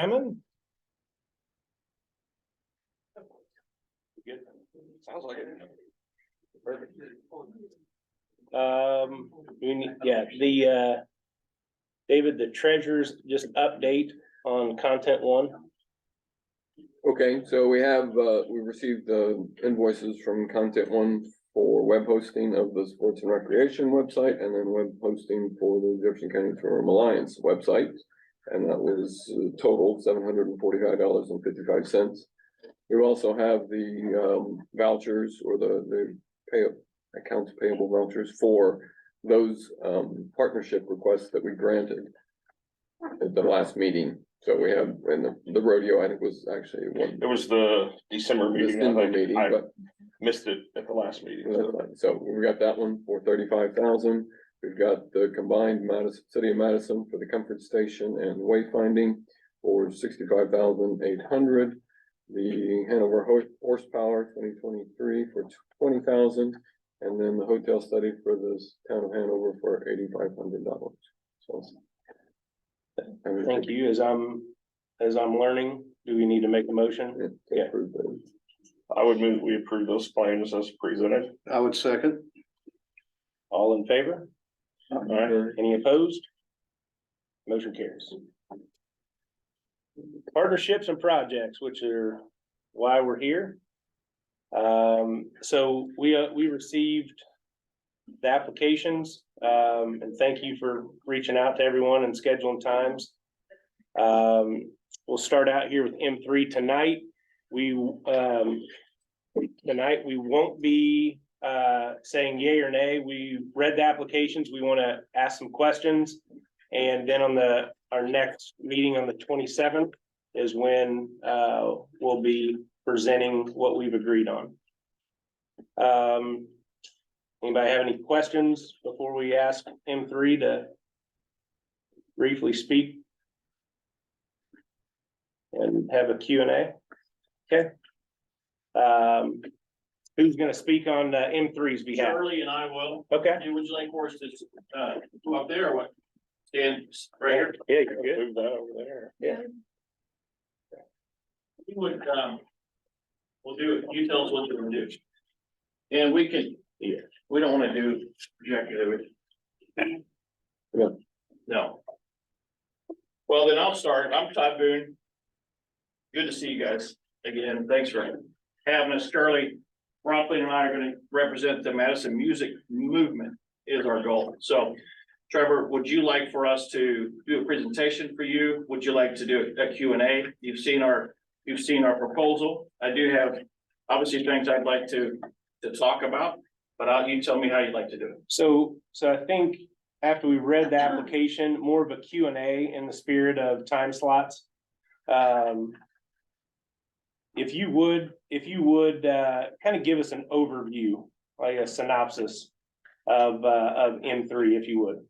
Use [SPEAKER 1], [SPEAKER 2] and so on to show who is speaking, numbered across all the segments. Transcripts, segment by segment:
[SPEAKER 1] Hammond?
[SPEAKER 2] Good. Sounds like it. Perfect.
[SPEAKER 1] David, the treasurer's just update on content one.
[SPEAKER 3] Okay, so we received invoices from Content One for web hosting of the Sports and Recreation website, and then web hosting for the Jefferson County Tourism Alliance website. And that was total $745.55. We also have the vouchers, or the accounts payable vouchers for those partnership requests that we granted at the last meeting. So we have, and the rodeo, I think, was actually one.
[SPEAKER 2] It was the December meeting.
[SPEAKER 3] But
[SPEAKER 2] missed it at the last meeting.
[SPEAKER 3] so we got that one for $35,000. We've got the combined City of Madison for the comfort station and wayfinding for $65,800. The Hanover horsepower 2023 for $20,000, and then the hotel study for the town of Hanover for $8,500. So
[SPEAKER 1] thank you. As I'm learning, do we need to make a motion?
[SPEAKER 3] Yeah.
[SPEAKER 2] I would move we approve those claims as presented.
[SPEAKER 4] I would second.
[SPEAKER 1] All in favor?
[SPEAKER 2] All right.
[SPEAKER 1] Any opposed? Motion carries. Partnerships and projects, which are why we're here. So we received the applications, and thank you for reaching out to everyone and scheduling times. We'll start out here with M3 tonight. Tonight we won't be saying yay or nay. We read the applications. We want to ask some questions, and then on our next meeting on the 27th is when we'll be presenting what we've agreed on. Anybody have any questions before we ask M3 to briefly speak and have a Q&A? Okay. Who's going to speak on M3's behalf?
[SPEAKER 5] Shirley and I will.
[SPEAKER 1] Okay.
[SPEAKER 5] And would you like for us to go up there or what? Stand right here.
[SPEAKER 1] Yeah, you're good.
[SPEAKER 2] Move that over there.
[SPEAKER 1] Yeah.
[SPEAKER 5] We would, we'll do it. You tell us what you're gonna do. And we can, we don't wanna do executive. No. Well, then I'll start. I'm Todd Boone. Good to see you guys again. Thanks for having us. Shirley Rompling and I are gonna represent the Madison music movement is our goal. So Trevor, would you like for us to do a presentation for you? Would you like to do a Q&A? You've seen our proposal. I do have obviously things I'd like to talk about, but you tell me how you'd like to do it.
[SPEAKER 1] So I think after we read the application, more of a Q&A in the spirit of time slots. If you would kind of give us an overview, like a synopsis of M3, if you would.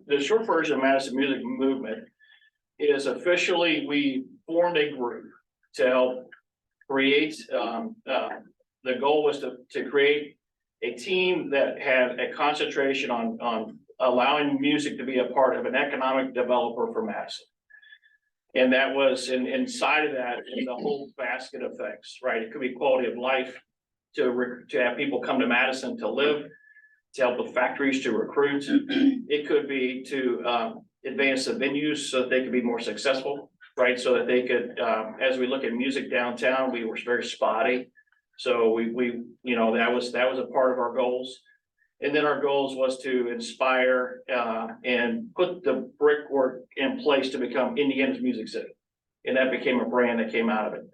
[SPEAKER 5] The short version of Madison Music Movement is officially we formed a group to help create. The goal was to create a team that had a concentration on allowing music to be a part of an economic developer for Madison. And that was inside of that is a whole basket of things, right? It could be quality of life to have people come to Madison to live, to help with factories to recruit. It could be to advance the venues so that they could be more successful, right? So that they could, as we look at music downtown, we were very spotty. So we that was a part of our goals. And then our goals was to inspire and put the brickwork in place to become Indiana's Music City. And that became a brand that came out of it.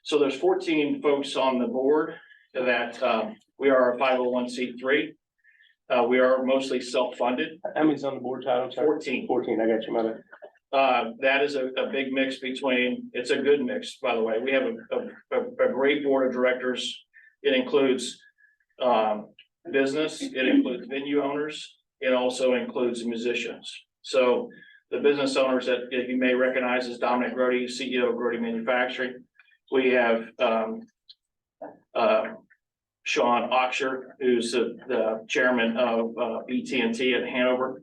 [SPEAKER 5] So there's 14 folks on the board that we are a 501c3. We are mostly self-funded.
[SPEAKER 1] How many's on the board, Todd?
[SPEAKER 5] 14.
[SPEAKER 1] 14, I got you, mother.
[SPEAKER 5] That is a big mix between, it's a good mix, by the way. We have a great board of directors. It includes business, it includes venue owners, it also includes musicians. So the business owners that you may recognize is Dominic Grody, CEO of Grody Manufacturing. We have Sean Oxher, who's the chairman of BT&T at Hanover.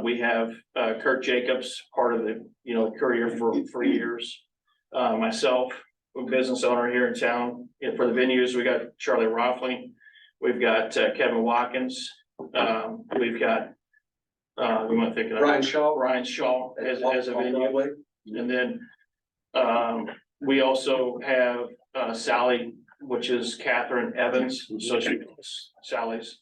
[SPEAKER 5] We have Kurt Jacobs, part of the you know, courier for years. Myself, a business owner here in town. And for the venues, we got Charlie Roffling, we've got Kevin Watkins, we've got we want to think of
[SPEAKER 4] Ryan
[SPEAKER 5] Shaw as a venue. And then we also have Sally, which is Catherine Evans, so Sally's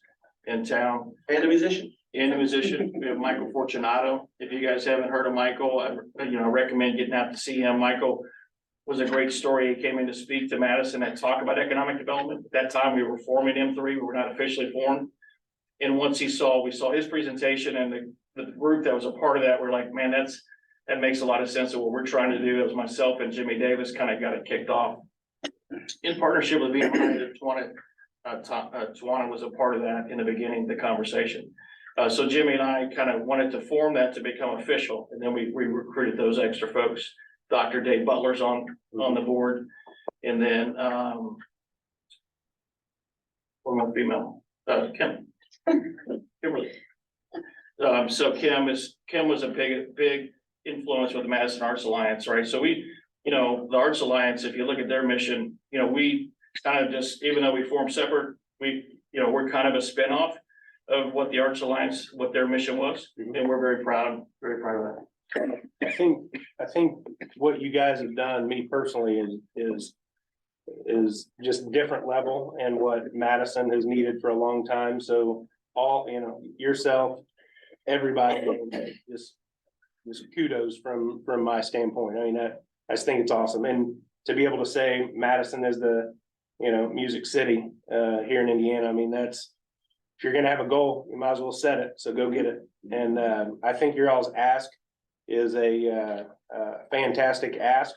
[SPEAKER 5] in town.
[SPEAKER 4] And a musician.
[SPEAKER 5] And a musician, we have Michael Fortunato. If you guys haven't heard of Michael, I recommend getting out to see him. Michael was a great story. He came in to speak to Madison and talk about economic development. At that time, we were forming M3, we were not officially formed. And once we saw his presentation and the group that was a part of that, we're like, man, that makes a lot of sense of what we're trying to do. As myself and Jimmy Davis kind of got it kicked off in partnership with BMI. Tawana was a part of that in the beginning of the conversation. So Jimmy and I kind of wanted to form that to become official, and then we recruited those extra folks. Dr. Dave Butler's on the board, and then one more female, Kimberly. So Kim was a big influence with the Madison Arts Alliance, right? So we, the Arts Alliance, if you look at their mission, we kind of just, even though we formed separate, we're kind of a spinoff of what the Arts Alliance, what their mission was, and we're very proud of that.
[SPEAKER 1] I think what you guys have done, me personally, is just different level and what Madison has needed for a long time. So all, yourself, everybody, just kudos from my standpoint. I mean, I just think it's awesome. And to be able to say Madison is the, music city here in Indiana, I mean, if you're gonna have a goal, you might as well set it. So go get it. And I think your all's ask is a fantastic ask.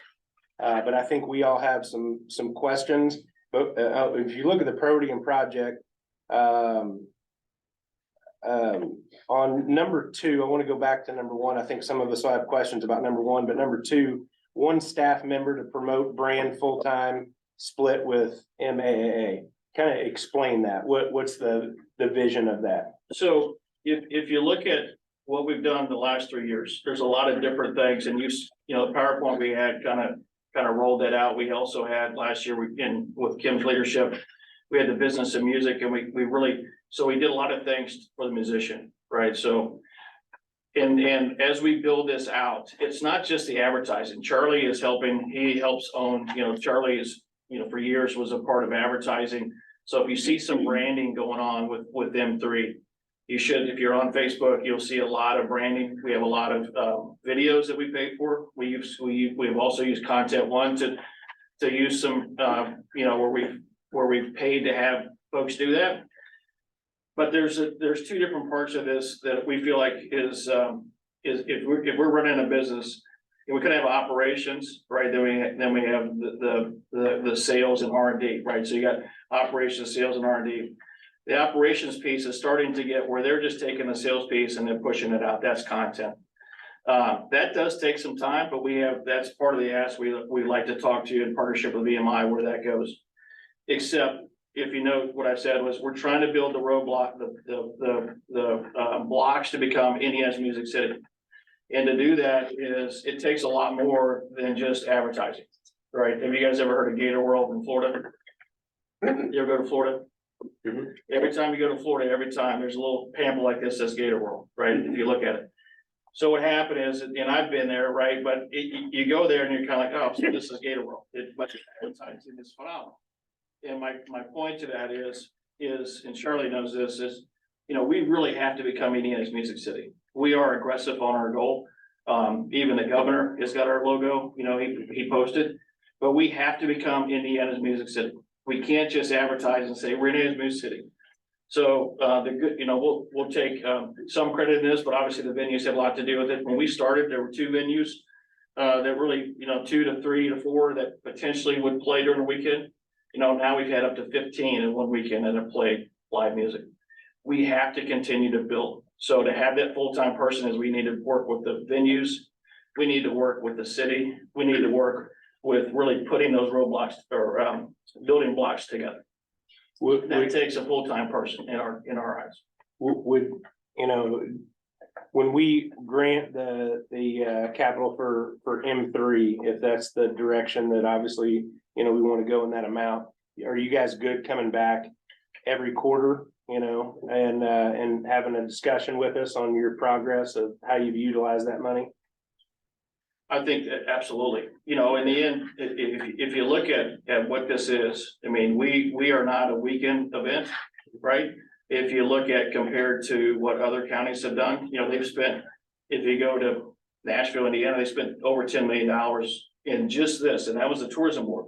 [SPEAKER 1] But I think we all have some questions. But if you look at the Protean project, on number 2, I want to go back to number 1. I think some of us will have questions about number 1, but number 2, 1 staff member to promote brand full-time split with MAAA. Kind of explain that. What's the vision of that?
[SPEAKER 5] So if you look at what we've done the last 3 years, there's a lot of different things, and the PowerPoint we had kind of rolled that out. We also had last year with Kim's leadership, we had the business of music, and we did a lot of things for the musician, right? So and as we build this out, it's not just the advertising. Charlie is helping. He helps own. Charlie is for years was a part of advertising. So if you see some branding going on with M3, you should, if you're on Facebook, you'll see a lot of branding. We have a lot of videos that we pay for. We have also used Content One to use some where we've paid to have folks do that. But there's 2 different parts of this that we feel like is if we're running a business, we could have operations, right? Then we have the sales and R&D, right? So you got operations, sales, and R&D. The operations piece is starting to get where they're just taking the sales piece and then pushing it out. That's content. That does take some time, but that's part of the ask. We'd like to talk to you in partnership with VMI where that goes. Except if you know what I said was we're trying to build the roadblock, the blocks to become Indiana's Music City. And to do that it takes a lot more than just advertising, right? Have you guys ever heard of Gator World in Florida? You ever go to Florida? Mm-hmm. Every time you go to Florida, there's a little pamphlet like this that says Gator World, right? If you look at it. So what happened is, and I've been there, right? But you go there and you're kind of like, oh, so this is Gator World. But advertising is phenomenal. And my point to that is, and Charlie knows this, is, we really have to become Indiana's Music City. We are aggressive on our goal. Even the governor has got our logo, he posted, but we have to become Indiana's Music City. We can't just advertise and say we're Indiana's Music City. So we'll take some credit in this, but obviously the venues have a lot to do with it. When we started, there were 2 venues that really, 2 to 3 to 4 that potentially would play during the weekend. Now we've had up to 15 in one weekend that have played live music. We have to continue to build. So to have that full-time person is we need to work with the venues. We need to work with the city. We need to work with really putting those roadblocks or building blocks together. That takes a full-time person in our eyes.
[SPEAKER 1] Would when we grant the capital for M3, if that's the direction that obviously, you know, we want to go in that amount, are you guys good coming back every quarter, you know, and having a discussion with us on your progress of how you've utilized that money?
[SPEAKER 5] I think that absolutely, you know, in the end, if you look at what this is, I mean, we are not a weekend event, right? If you look at compared to what other counties have done, you know, they've spent, if you go to Nashville, Indiana, they spent over $10 million in just this, and that was the tourism board,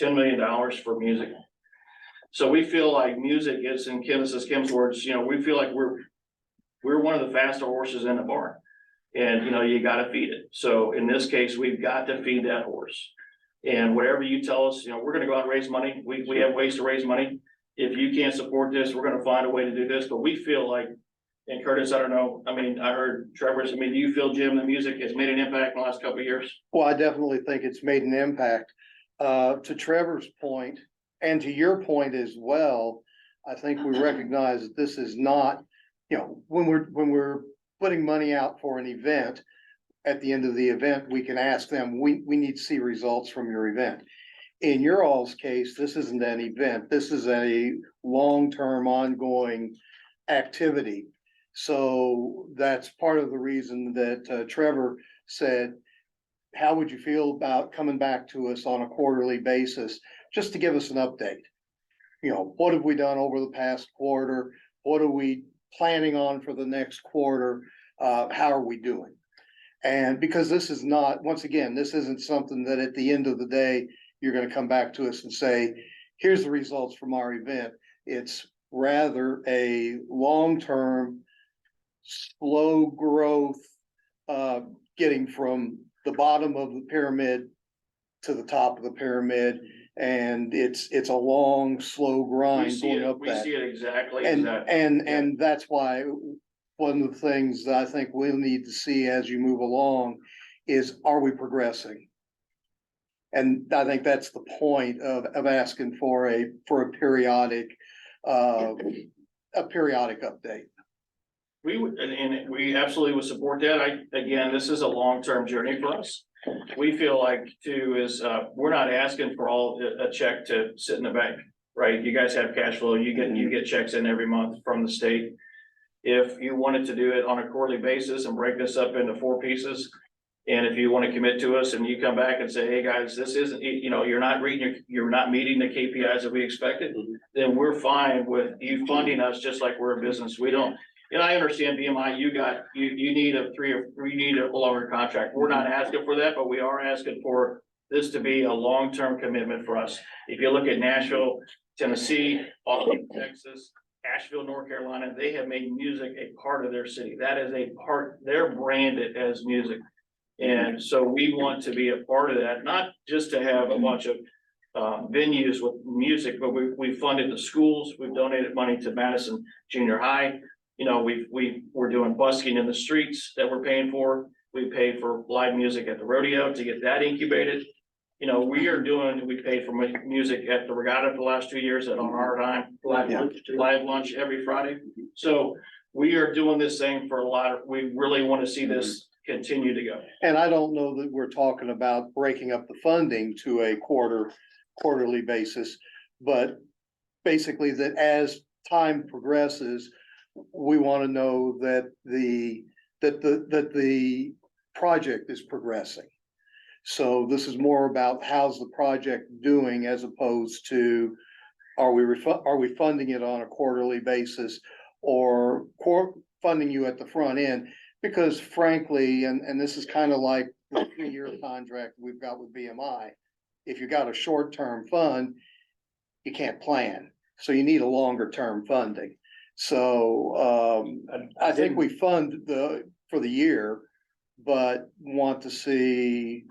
[SPEAKER 5] $10 million for music. So we feel like music is, in Kim's words, you know, we feel like we're one of the faster horses in the barn. And, you know, you gotta feed it. So in this case, we've got to feed that horse. And whatever you tell us, you know, we're gonna go out and raise money. We have ways to raise money. If you can't support this, we're gonna find a way to do this, but we feel like, and Curtis, I don't know, I mean, I heard Trevor's, I mean, do you feel, Jim, the music has made an impact in the last couple of years?
[SPEAKER 4] Well, I definitely think it's made an impact. To Trevor's point, and to your point as well, I think we recognize that this is not, you know, when we're putting money out for an event, at the end of the event, we can ask them, we need to see results from your event. In your all's case, this isn't an event. This is a long-term ongoing activity. So that's part of the reason that Trevor said, how would you feel about coming back to us on a quarterly basis, just to give us an update? You know, what have we done over the past quarter? What are we planning on for the next quarter? How are we doing? And because this is not, once again, this isn't something that at the end of the day, you're gonna come back to us and say, here's the results from our event. It's rather a long-term, slow growth, getting from the bottom of the pyramid to the top of the pyramid. And it's a long, slow
[SPEAKER 5] We
[SPEAKER 4] grind
[SPEAKER 5] see
[SPEAKER 4] going
[SPEAKER 5] it,
[SPEAKER 4] up
[SPEAKER 5] we
[SPEAKER 4] that.
[SPEAKER 5] see it exactly as
[SPEAKER 4] And,
[SPEAKER 5] that.
[SPEAKER 4] and that's why one of the things that I think we'll need to see as you move along is, are we progressing? And I think that's the point of asking for a periodic, update.
[SPEAKER 5] We would, and we absolutely would support that. Again, this is a long-term journey for us. We feel like too is, we're not asking for a check to sit in the bank, right? You guys have cash flow, you get checks in every month from the state. If you wanted to do it on a quarterly basis and break this up into 4 pieces, and if you want to commit to us and you come back and say, hey, guys, this isn't, you know, you're not meeting the KPIs that we expected, then we're fine with you funding us just like we're a business. We don't, and I understand BMI, you need a longer contract. We're not asking for that, but we are asking for this to be a long-term commitment for us. If you look at Nashville, Tennessee, Austin, Texas, Asheville, North Carolina, they have made music a part of their city. That is a part, they're branded as music. And so we want to be a part of that, not just to have a bunch of venues with music, but we funded the schools. We've donated money to Madison Junior High. You know, we're doing busking in the streets that we're paying for. We pay for live music at the rodeo to get that incubated. You know, we paid for music at the regatta for the last 2 years and on our dime, live lunch every Friday. So we are doing this thing for we really want to see this continue to go.
[SPEAKER 4] And I don't know that we're talking about breaking up the funding to a quarterly basis, but basically that as time progresses, we want to know that the project is progressing. So this is more about how's the project doing as opposed to, are we funding it on a quarterly basis or funding you at the front end? Because frankly, and this is kind of like the 3-year contract we've got with BMI. If you got a short-term fund, you can't plan. So you need a longer-term funding. So I think we fund for the year, but want to see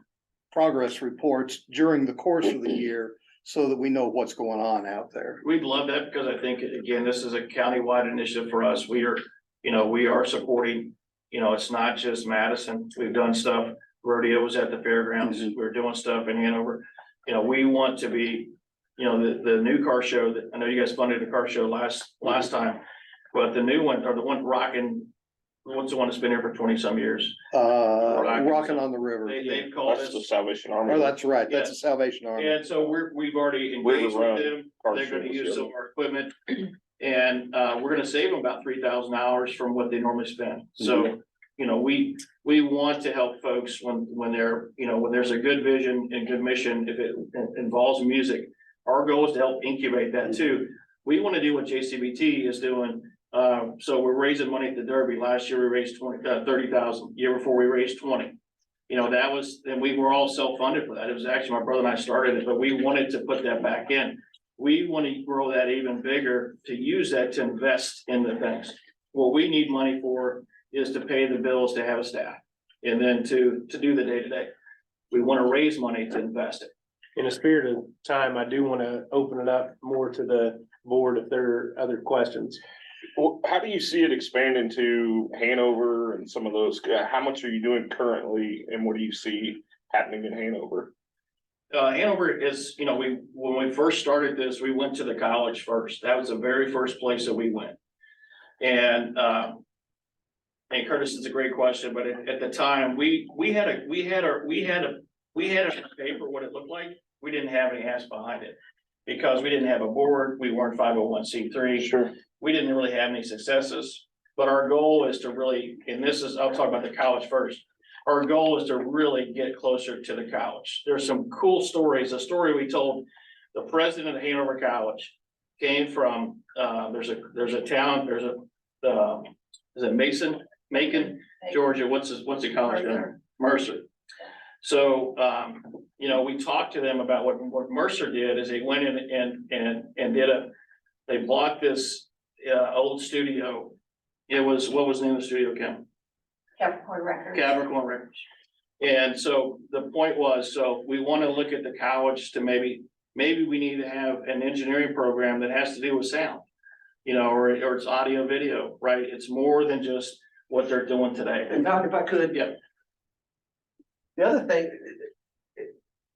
[SPEAKER 4] progress reports during the course of the year so that we know what's going on out there.
[SPEAKER 5] We'd love that because I think, again, this is a countywide initiative for us. We are supporting, you know, it's not just Madison. We've done stuff. Rodeo was at the fairgrounds. We're doing stuff in Hanover. You know, we want to be, you know, the new car show that I know you guys funded the car show last time, but the new one or the one rocking what's the one that's been here for 20-some years?
[SPEAKER 4] Rocking on the River.
[SPEAKER 5] They've called
[SPEAKER 2] That's the
[SPEAKER 5] us.
[SPEAKER 2] Salvation Army.
[SPEAKER 4] Oh, that's right. That's a Salvation Army.
[SPEAKER 5] And so we've already
[SPEAKER 2] River
[SPEAKER 5] engaged
[SPEAKER 2] Run
[SPEAKER 5] with them.
[SPEAKER 2] car
[SPEAKER 5] They're gonna
[SPEAKER 2] service,
[SPEAKER 5] use
[SPEAKER 2] yeah.
[SPEAKER 5] some of our equipment. And, we're gonna save them about $3,000 from what they normally spend. So, you know, we want to help folks when they're, you know, when there's a good vision and good mission, if it involves music. Our goal is to help incubate that too. We want to do what JCBT is doing. So we're raising money at the Derby. Last year we raised 30,000. Year before we raised 20. You know, that was, and we were all self-funded for that. It was actually my brother and I started it, but we wanted to put that back in. We want to grow that even bigger, to use that to invest in the things. What we need money for is to pay the bills, to have a staff, and then to do the day-to-day. We want to raise money to invest it.
[SPEAKER 1] In the spirit of time, I do want to open it up more to the board if there are other questions.
[SPEAKER 2] Well, how do you see it expanding to Hanover and some of those? How much are you doing currently and what do you see happening in Hanover?
[SPEAKER 5] Hanover is, you know, when we first started this, we went to the college first. That was the very first place that we went. And Curtis, it's a great question, but at the time, we had a paper what it looked like. We didn't have any ass behind it because we didn't have a board. We weren't 501c3.
[SPEAKER 2] Sure.
[SPEAKER 5] We didn't really have any successes, but our goal is to really, and this is, I'll talk about the college first. Our goal is to really get closer to the college. There's some cool stories. A story we told, the president of Hanover College came from, there's a town, is it Macon, Georgia, what's the college there? Mercer. So, you know, we talked to them about what Mercer did is they went in and they bought this old studio. It was, what was the name of the studio, Kim?
[SPEAKER 6] Capricorn Records.
[SPEAKER 5] Capricorn Records. And so the point was, so we want to look at the college to maybe we need to have an engineering program that has to do with sound, you know, or it's audio video, right? It's more than just what they're doing today.
[SPEAKER 7] And Doc, if I could.
[SPEAKER 5] Yeah.
[SPEAKER 7] The other thing, to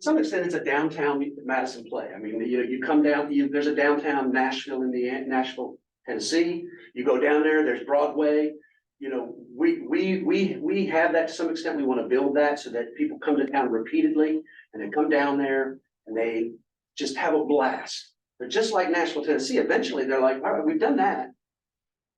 [SPEAKER 7] some extent, it's a downtown Madison play. I mean, you come down, there's a downtown Nashville, Nashville, Tennessee. You go down there, there's Broadway. You know, we have that to some extent. We want to build that so that people come to town repeatedly and they come down there and they just have a blast. But just like Nashville, Tennessee, eventually they're like, all right, we've done that.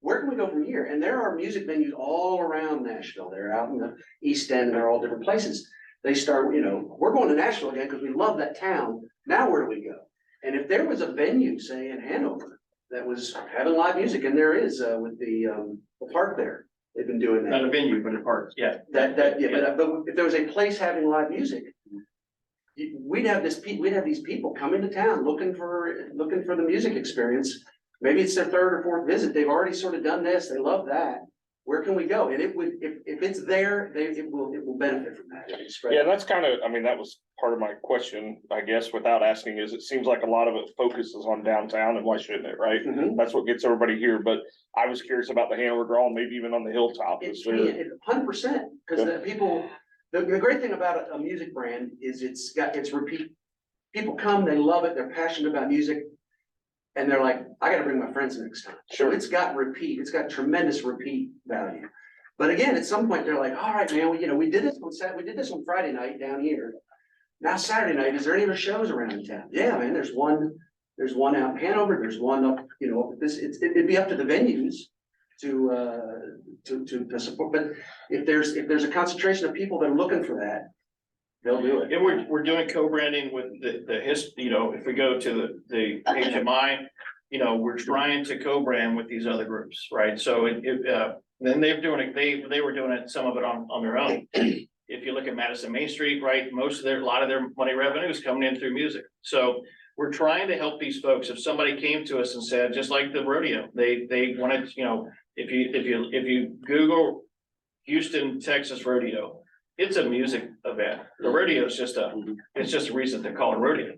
[SPEAKER 7] Where can we go from here? And there are music venues all around Nashville. They're out in the East End and they're all different places. They start, you know, we're going to Nashville again because we love that town. Now where do we go? And if there was a venue, say in Hanover, that was having live music, and there is with the park there, they've been doing that.
[SPEAKER 5] Not a venue, but a park, yeah.
[SPEAKER 7] But if there was a place having live music, we'd have these people come into town looking for the music experience. Maybe it's their third or fourth visit. They've already sort of done this. They love that. Where can we go? And it would, if it's there, it will benefit from that.
[SPEAKER 2] Yeah, that's kind of, I mean, that was part of my question, I guess, without asking, is it seems like a lot of it focuses on downtown, and why shouldn't it, right?
[SPEAKER 7] Mhm.
[SPEAKER 2] That's what gets everybody here, but I was curious about the Hanover Draw, maybe even on the hilltop.
[SPEAKER 7] It
[SPEAKER 2] Is there-
[SPEAKER 7] can, 100%, because the people, the great thing about a music brand is it's repeat. People come, they love it, they're passionate about music. And they're like, I gotta bring my friends next time. So
[SPEAKER 2] Sure.
[SPEAKER 7] it's got tremendous repeat value. But again, at some point, they're like, all right, man, we did this on Friday night down here. Now Saturday night, is there any other shows around in town? Yeah, man, there's one out in Hanover, there's one up, up at this, it'd be up to the venues to support. But if there's a concentration of people that are looking for that, they'll do it.
[SPEAKER 5] And we're doing co-branding with if we go to the HMI, we're trying to co-brand with these other groups, right? So then they were doing it, some of it on their own. If you look at Madison Main Street, right, a lot of their money revenue is coming in through music. So we're trying to help these folks. If somebody came to us and said, just like the rodeo, they wanted, if you Google Houston, Texas rodeo, it's a music event. The rodeo is just a reason to call it rodeo,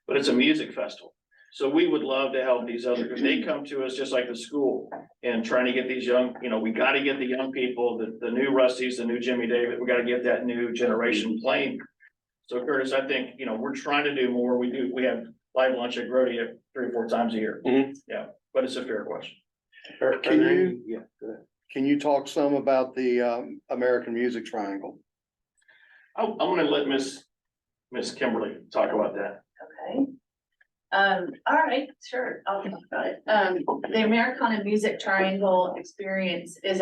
[SPEAKER 5] but it's a music festival. So we would love to help these other, if they come to us just like the school and trying to get these young, we got to get the young people, the new Rusties, the new Jimmy David, we got to get that new generation playing. So Curtis, I think, we're trying to do more. We have live lunch at rodeo 3 or 4 times a year.
[SPEAKER 2] Mhm.
[SPEAKER 5] Yeah, but it's a fair question.
[SPEAKER 1] Can you,
[SPEAKER 4] can you talk some about the American Music Triangle?
[SPEAKER 5] I'm gonna let Miss Kimberly talk about that.
[SPEAKER 6] Okay. All right, sure, I'll talk about it. The Americana Music Triangle Experience is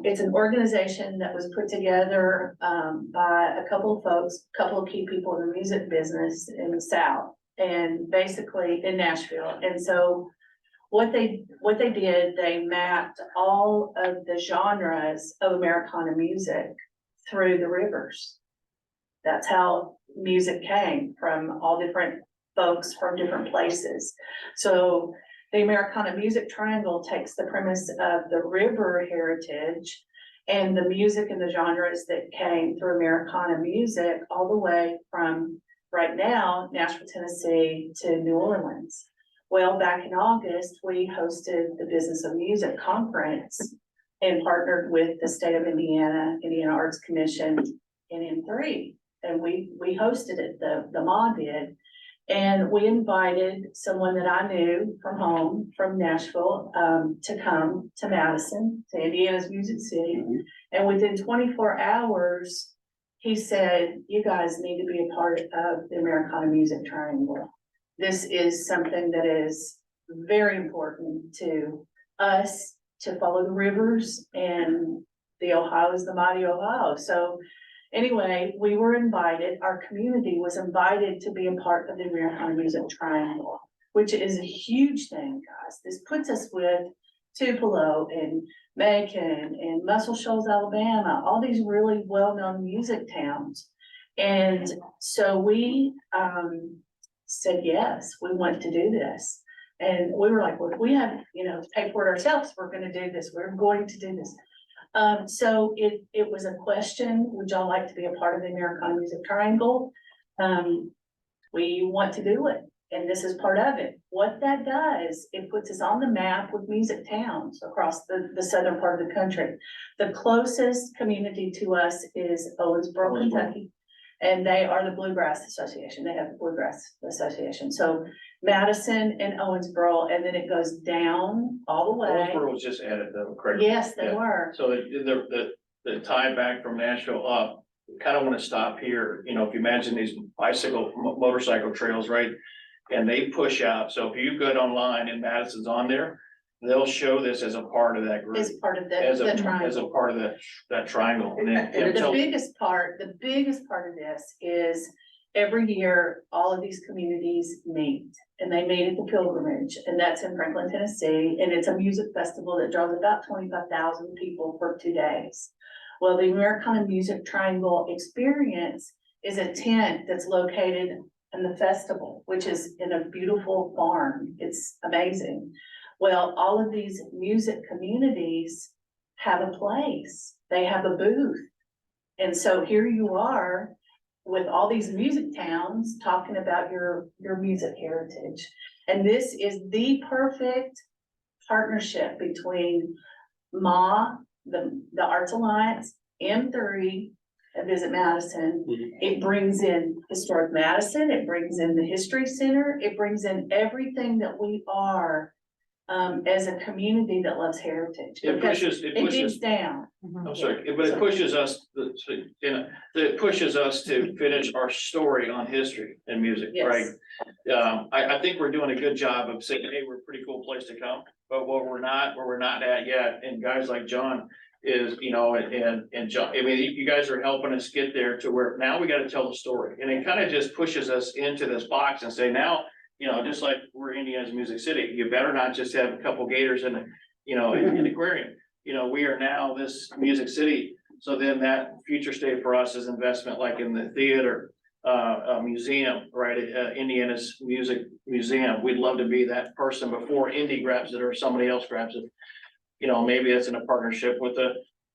[SPEAKER 6] it's an organization that was put together, by a couple of folks, couple of key people in the music business in the South, and basically in Nashville. And so what they did, they mapped all of the genres of Americana music through the rivers. That's how music came from all different folks from different places. So the Americana Music Triangle takes the premise of the river heritage and the music and the genres that came through Americana music all the way from right now, Nashville, Tennessee to New Orleans. Well, back in August, we hosted the Business of Music Conference and partnered with the state of Indiana, Indiana Arts Commission, and M3. And we hosted it, the MA did. And we invited someone that I knew from home, from Nashville, to come to Madison, to Indiana's Music City. And within 24 hours, he said, you guys need to be a part of the Americana Music Triangle. This is something that is very important to us, to follow the rivers, and the Ohio is the mighty Ohio. So anyway, we were invited, our community was invited to be a part of the Americana Music Triangle, which is a huge thing, guys. This puts us with Tupelo and Macon and Muscle Shoals, Alabama, all these really well-known music towns. And so we said, yes, we want to do this. And we were like, well, if we have, to pay for it ourselves, we're gonna do this, we're going to do this. So it was a question, would y'all like to be a part of the Americana Music Triangle? We want to do it, and this is part of it. What that does, it puts us on the map with music towns across the southern part of the country. The closest community to us is Owensboro, Kentucky, and they are the Bluegrass Association. They have the Bluegrass Association. So Madison and Owensboro, and then it goes down all the way.
[SPEAKER 5] Owensboro was just added though, correct?
[SPEAKER 6] Yes, they
[SPEAKER 5] Yeah.
[SPEAKER 6] were.
[SPEAKER 5] So the tie back from Nashville up, kind of want to stop here, if you imagine these motorcycle trails, right? And they push out, so if you go online and Madison's on there, they'll show this as a part of that group.
[SPEAKER 6] Is part of the
[SPEAKER 5] As a
[SPEAKER 6] triangle.
[SPEAKER 5] part of that triangle. And then
[SPEAKER 6] And the
[SPEAKER 5] until-
[SPEAKER 6] biggest part of this is every year, all of these communities meet, and they meet at the Pilgrimage, and that's in Franklin, Tennessee, and it's a music festival that draws about 25,000 people for 2 days. Well, the Americana Music Triangle Experience is a tent that's located in the festival, which is in a beautiful farm. It's amazing. Well, all of these music communities have a place. They have a booth. And so here you are with all these music towns talking about your music heritage. And this is the perfect partnership between MA, the Arts Alliance, M3, and Visit Madison. It brings in Historic Madison, it brings in the History Center, it brings in everything that we are as a community that loves heritage.
[SPEAKER 5] It
[SPEAKER 6] because
[SPEAKER 5] pushes,
[SPEAKER 6] It digs down.
[SPEAKER 5] I'm sorry, but it pushes us, it pushes us to finish our story on history and music, right?
[SPEAKER 6] Yes.
[SPEAKER 5] I think we're doing a good job of saying, hey, we're a pretty cool place to come, but where we're not at yet, and guys like John is, and John, I mean, you guys are helping us get there to where now we gotta tell the story, and it kind of just pushes us into this box and say, now, just like we're Indiana's Music City, you better not just have a couple gators in an aquarium. We are now this music city. So then that future state for us is investment like in the theater, museum, right? Indiana's Music Museum. We'd love to be that person before Indy grabs it or somebody else grabs it. Maybe it's in a partnership with the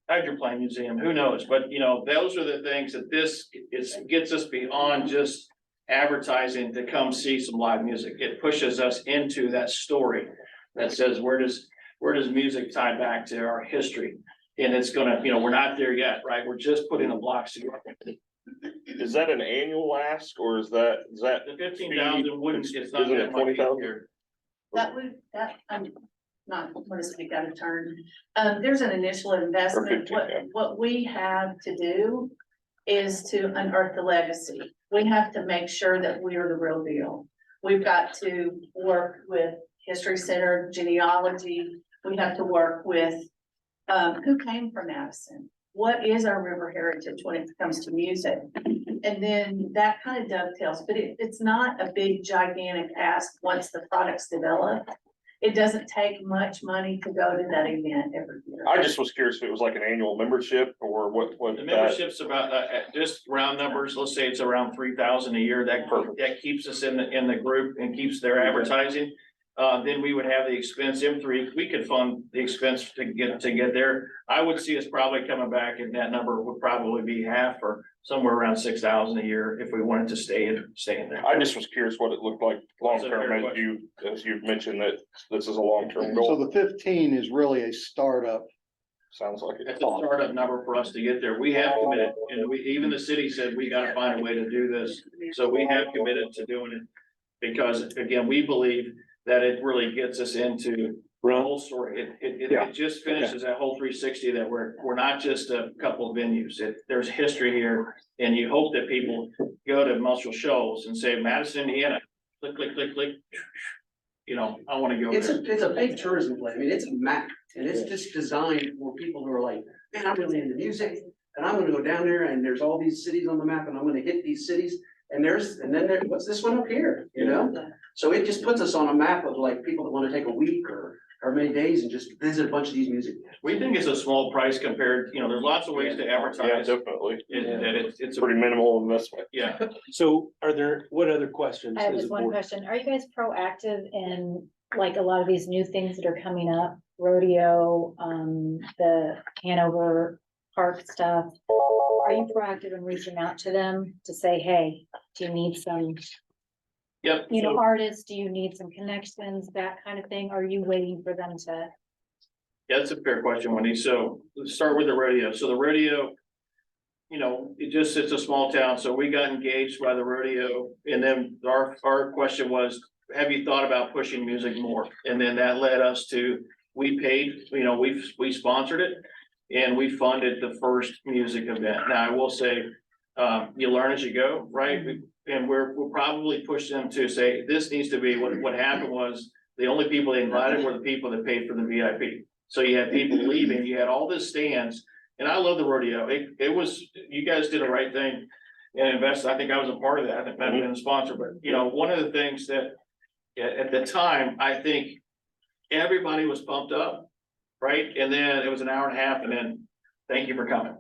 [SPEAKER 5] Hydroplane Museum, who knows? But those are the things that gets us beyond just advertising to come see some live music. It pushes us into that story that says, where does music tie back to our history? And it's gonna, we're not there yet, right? We're just putting the blocks together.
[SPEAKER 2] Is that an annual ask or is that?
[SPEAKER 5] The 15,000 wouldn't, it's not
[SPEAKER 2] Isn't it
[SPEAKER 5] that much
[SPEAKER 2] 20,000?
[SPEAKER 5] here.
[SPEAKER 6] That not, what is it, we gotta turn, there's an initial investment.
[SPEAKER 2] 15, yeah.
[SPEAKER 6] What we have to do is to unearth the legacy. We have to make sure that we are the real deal. We've got to work with History Center, genealogy. We have to work with, who came from Madison? What is our river heritage when it comes to music? And then that kind of dovetails, but it's not a big gigantic ask once the product's developed. It doesn't take much money to go to that event every year.
[SPEAKER 2] I just was curious if it was like an annual membership or what
[SPEAKER 5] The
[SPEAKER 2] that,
[SPEAKER 5] membership's about, just round numbers, let's say it's around 3,000 a year, that keeps us in the group and keeps their advertising. Then we would have the expense, M3, we could fund the expense to get there. I would see us probably coming back, and that number would probably be half or somewhere around 6,000 a year if we wanted to stay in there.
[SPEAKER 2] I just was curious what it looked like long
[SPEAKER 5] That's a fair
[SPEAKER 2] term, as you mentioned that this is a long-term
[SPEAKER 4] So
[SPEAKER 2] goal,
[SPEAKER 4] the 15 is really a startup.
[SPEAKER 2] sounds like it.
[SPEAKER 5] It's a startup number for us to get there. We have committed, and even the city said, we gotta find a way to do this. So we have committed to doing it. Because again, we believe that it really gets us into the whole story. It just finishes that whole 360 that we're not just a couple of venues. There's history here. And you hope that people go to multiple shows and say, Madison, Indiana, click, click, click, click. You know, I wanna go
[SPEAKER 7] It's
[SPEAKER 5] there.
[SPEAKER 7] it's a big tourism play. I mean, it's a map and it's just designed for people who are like, man, I'm really into music. And I'm gonna go down there and there's all these cities on the map and I'm gonna hit these cities. And what's this one up here, you know? So it just puts us on a map of like people that wanna take a week or many days and just visit a bunch of these music.
[SPEAKER 5] We think it's a small price compared, there's lots of ways to
[SPEAKER 2] Yeah,
[SPEAKER 5] advertise.
[SPEAKER 2] definitely.
[SPEAKER 5] It's a
[SPEAKER 2] Pretty minimal investment.
[SPEAKER 5] yeah.
[SPEAKER 1] So what other questions?
[SPEAKER 8] I have
[SPEAKER 1] does
[SPEAKER 8] just
[SPEAKER 1] the
[SPEAKER 8] one
[SPEAKER 1] board-
[SPEAKER 8] question. Are you guys proactive in like a lot of these new things that are coming up? Rodeo, the Hanover Park stuff. Are you proactive in reaching out to them to say, hey, do you need some,
[SPEAKER 5] Yep.
[SPEAKER 8] you know, artists? Do you need some connections, that kind of thing? Are you waiting for them to?
[SPEAKER 5] Yeah, that's a fair question, Wendy. So let's start with the rodeo. So the rodeo, it's a small town, so we got engaged by the rodeo. And then our question was, have you thought about pushing music more? And then that led us to, we paid, we sponsored it and we funded the first music event. Now, I will say, you learn as you go, right? And we'll probably push them to say, this needs to be, what happened was, the only people they invited were the people that paid for the VIP. So you had people leaving, you had all this stands, and I love the rodeo. It was, you guys did the right thing and invested. I think I was a part of that. I think I've been a sponsor, but one of the things that at the time, I think everybody was pumped up, right? And then it was an hour and a half and then, thank you for coming.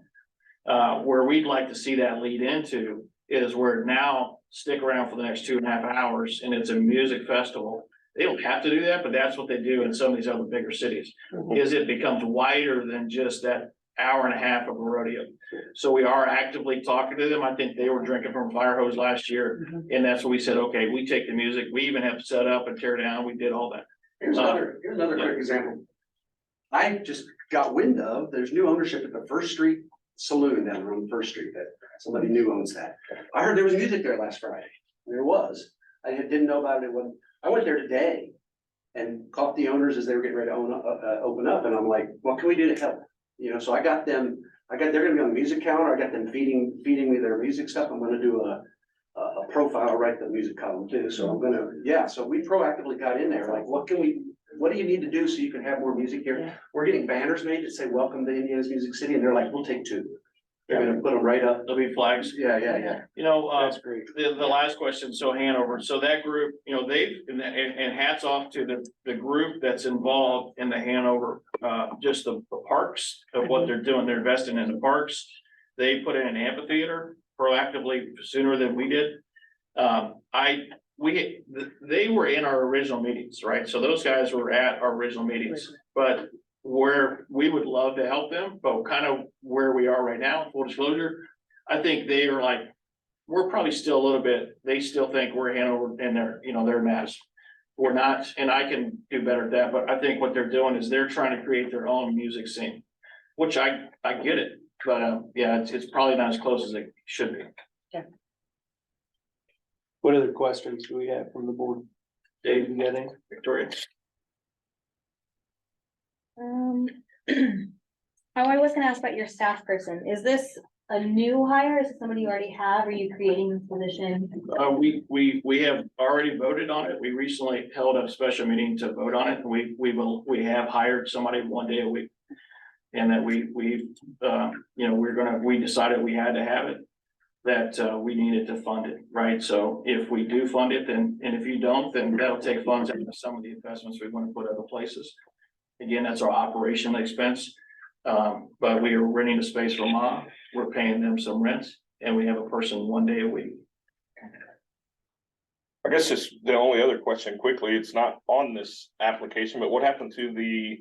[SPEAKER 5] Where we'd like to see that lead into is where now stick around for the next 2.5 hours and it's a music festival. They don't have to do that, but that's what they do in some of these other bigger cities, is it becomes wider than just that hour and a half of a rodeo. So we are actively talking to them. I think they were drinking from a fire hose last year. And that's what we said, okay, we take the music, we even have set up and tear down, we did all that.
[SPEAKER 7] Here's another quick example. I just got wind of, there's new ownership at the First Street Saloon down on First Street that somebody new owns that. I heard there was music there last Friday. There was. I didn't know about it when, I went there today and caught the owners as they were getting ready to open up, and I'm like, what can we do to help? So I got them, they're gonna be on the music calendar, I got them feeding me their music stuff, I'm gonna do a profile, write the music column too, so I'm gonna, so we proactively got in there, like, what do you need to do so you can have more music here?
[SPEAKER 8] Yeah.
[SPEAKER 7] We're getting banners made that say, welcome to Indiana's Music City, and they're like, we'll take 2. They're gonna put them right up.
[SPEAKER 5] There'll be flags.
[SPEAKER 7] Yeah.
[SPEAKER 1] That's great.
[SPEAKER 5] The last question, so Hanover, so that group, they've, and hats off to the group that's involved in the Hanover, just the parks of what they're doing, they're investing in the parks. They put in an amphitheater proactively sooner than we did. They were in our original meetings, right? So those guys were at our original meetings, but where we would love to help them, but kind of where we are right now, full disclosure, I think they are like, we're probably still a little bit, they still think we're Hanover and they're Madison. We're not, and I can do better at that, but I think what they're doing is they're trying to create their own music scene, which I get it, but it's probably not as close as it should be.
[SPEAKER 1] What other questions do we have from the board? Dave, you got any?
[SPEAKER 5] Victoria?
[SPEAKER 8] I was gonna ask about your staff person. Is this a new hire? Is it somebody you already have? Are you creating this position?
[SPEAKER 5] We have already voted on it. We recently held a special meeting to vote on it. We have hired somebody 1 day a week. And that we decided we had to have it, that we needed to fund it, right? So if we do fund it, then, and if you don't, then that'll take funds out of some of the investments we want to put other places. Again, that's our operational expense. But we are renting a space for mom. We're paying them some rent, and we have a person 1 day a week.
[SPEAKER 2] I guess just the only other question quickly, it's not on this application, but what happened to the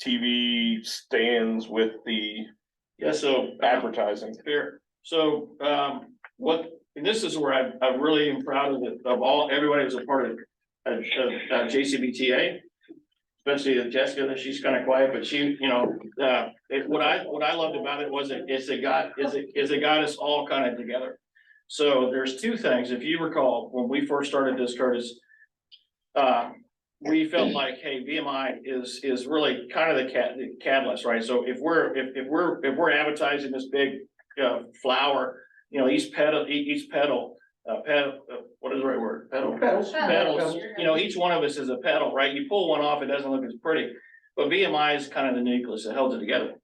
[SPEAKER 2] TV stands with the
[SPEAKER 5] Yeah, so
[SPEAKER 2] advertising?
[SPEAKER 5] fair. So, and this is where I really am proud of all, everybody who's a part of JCBTA. Especially Jessica, that she's kind of quiet, but she, what I loved about it was it got us all kind of together. So there's two things. If you recall, when we first started this, Curtis, we felt like, hey, VMI is really kind of the catalyst, right? So if we're advertising this big flower, each petal, what is the right word? Petals, each one of us is a petal, right? You pull one off, it doesn't look as pretty. But VMI is kind of the nucleus that held it together.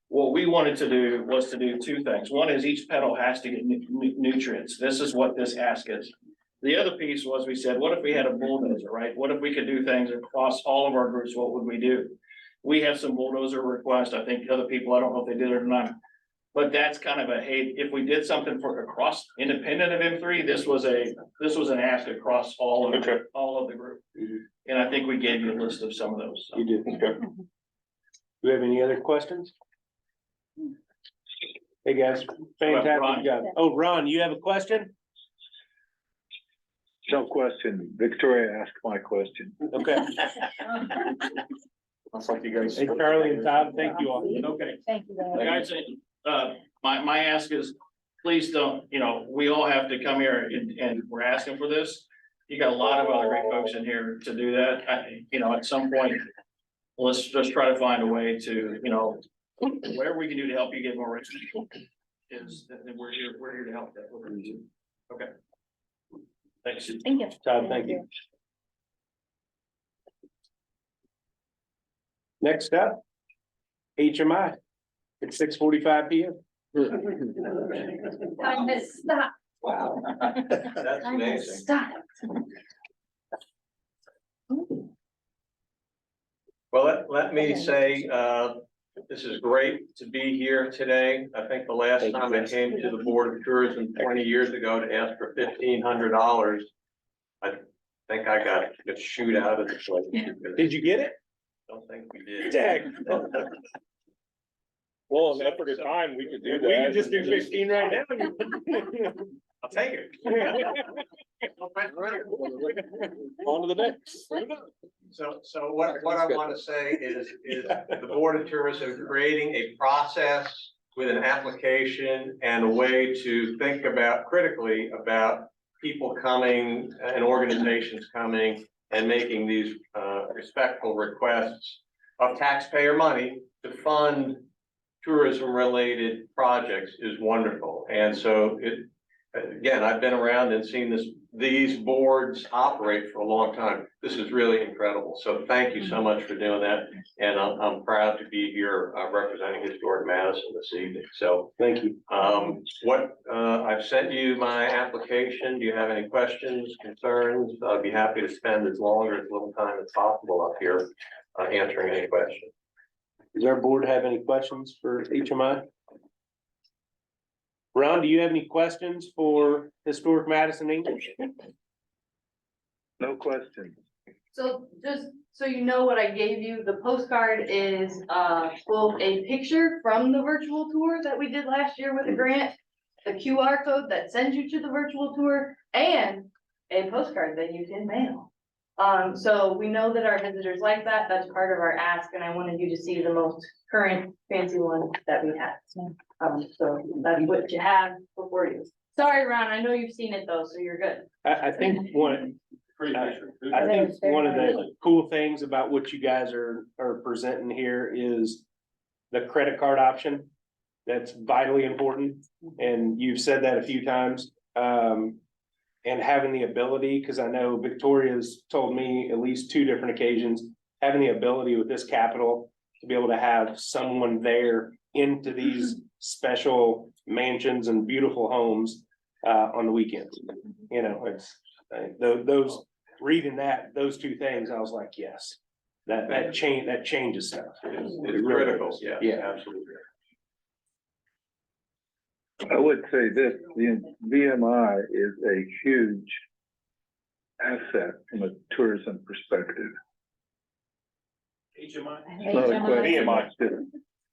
[SPEAKER 5] What we wanted to do was to do two things. One is each petal has to get nutrients. This is what this ask is. The other piece was, we said, what if we had a bulldozer, right? What if we could do things across all of our groups? What would we do? We have some bulldozer requests. I think other people, I don't know if they did it or not. But that's kind of hey, if we did something for across independent of M3, this was an ask across all of the group. And I think we gave you a list of some of those. So.
[SPEAKER 1] You did. Okay. Do we have any other questions? Hey, guys, fantastic job. Oh, Ron, you have a question?
[SPEAKER 9] No question. Victoria asked my question.
[SPEAKER 1] Okay.
[SPEAKER 2] Looks like you guys.
[SPEAKER 1] Hey, Charlie and Todd, thank you all.
[SPEAKER 5] Okay.
[SPEAKER 8] Thank you very
[SPEAKER 5] Like
[SPEAKER 8] much.
[SPEAKER 5] I said, my ask is, please don't, we all have to come here and we're asking for this. You got a lot of other great folks in here to do that. At some point, let's just try to find a way to, whatever we can do to help you get more rich is, we're here to help that. Okay. Thanks.
[SPEAKER 8] Thank you.
[SPEAKER 1] Todd, thank you. Next up, HMI. It's 6:45 PM.
[SPEAKER 6] Time has stopped.
[SPEAKER 1] Wow.
[SPEAKER 6] That's amazing. Stop.
[SPEAKER 10] Well, let me say, this is great to be here today. I think the last time I came to the Board of Tourism 20 years ago to ask for $1,500, I think I got a shoot out of the place.
[SPEAKER 1] Did you get it?
[SPEAKER 10] Don't think we did.
[SPEAKER 1] Dag.
[SPEAKER 2] Well, in the effort of time, we could do that.
[SPEAKER 1] We can just do 15 right now.
[SPEAKER 10] I'll take it.
[SPEAKER 1] On to the next.
[SPEAKER 10] So what I want to say is the Board of Tourism creating a process with an application and a way to think critically about people coming and organizations coming and making these respectful requests of taxpayer money to fund tourism-related projects is wonderful. And so again, I've been around and seen these boards operate for a long time. This is really incredible. So thank you so much for doing that. And I'm proud to be here representing Historic Madison this evening. So
[SPEAKER 1] thank you.
[SPEAKER 10] I've sent you my application. Do you have any questions, concerns? I'd be happy to spend as long or as little time as possible up here answering any questions.
[SPEAKER 1] Does our board have any questions for HMI? Ron, do you have any questions for Historic Madison Inc.?
[SPEAKER 9] No question.
[SPEAKER 11] So just so you know what I gave you, the postcard is both a picture from the virtual tour that we did last year with a grant, the QR code that sends you to the virtual tour, and a postcard that you can mail. So we know that our visitors like that. That's part of our ask, and I wanted you to see the most current fancy one that we have. So that's what you have before you. Sorry, Ron, I know you've seen it though, so you're good.
[SPEAKER 1] I think I think one of the cool things about what you guys are presenting here is the credit card option. That's vitally important, and you've said that a few times. And having the ability, because I know Victoria's told me at least 2 different occasions, having the ability with this capital to be able to have someone there into these special mansions and beautiful homes on the weekends. You know, it's those reading those 2 things, I was like, yes, that changes stuff.
[SPEAKER 10] It's critical, yeah.
[SPEAKER 1] Yeah.
[SPEAKER 10] Absolutely.
[SPEAKER 9] I would say this, the VMI is a huge asset from a tourism perspective.
[SPEAKER 1] HMI.
[SPEAKER 3] It's not a question.
[SPEAKER 2] VMI.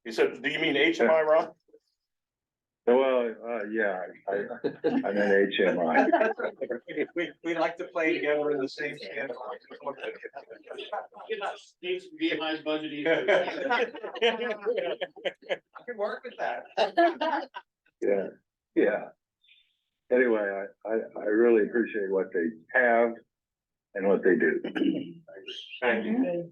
[SPEAKER 2] You said, do you mean HMI, Ron?
[SPEAKER 9] Well, yeah, I meant HMI.
[SPEAKER 10] We like to play together in the same stand.
[SPEAKER 5] VMI's budget.
[SPEAKER 10] I can work with that.
[SPEAKER 9] Yeah. Anyway, I really appreciate what they have and what they do.
[SPEAKER 10] Thank you.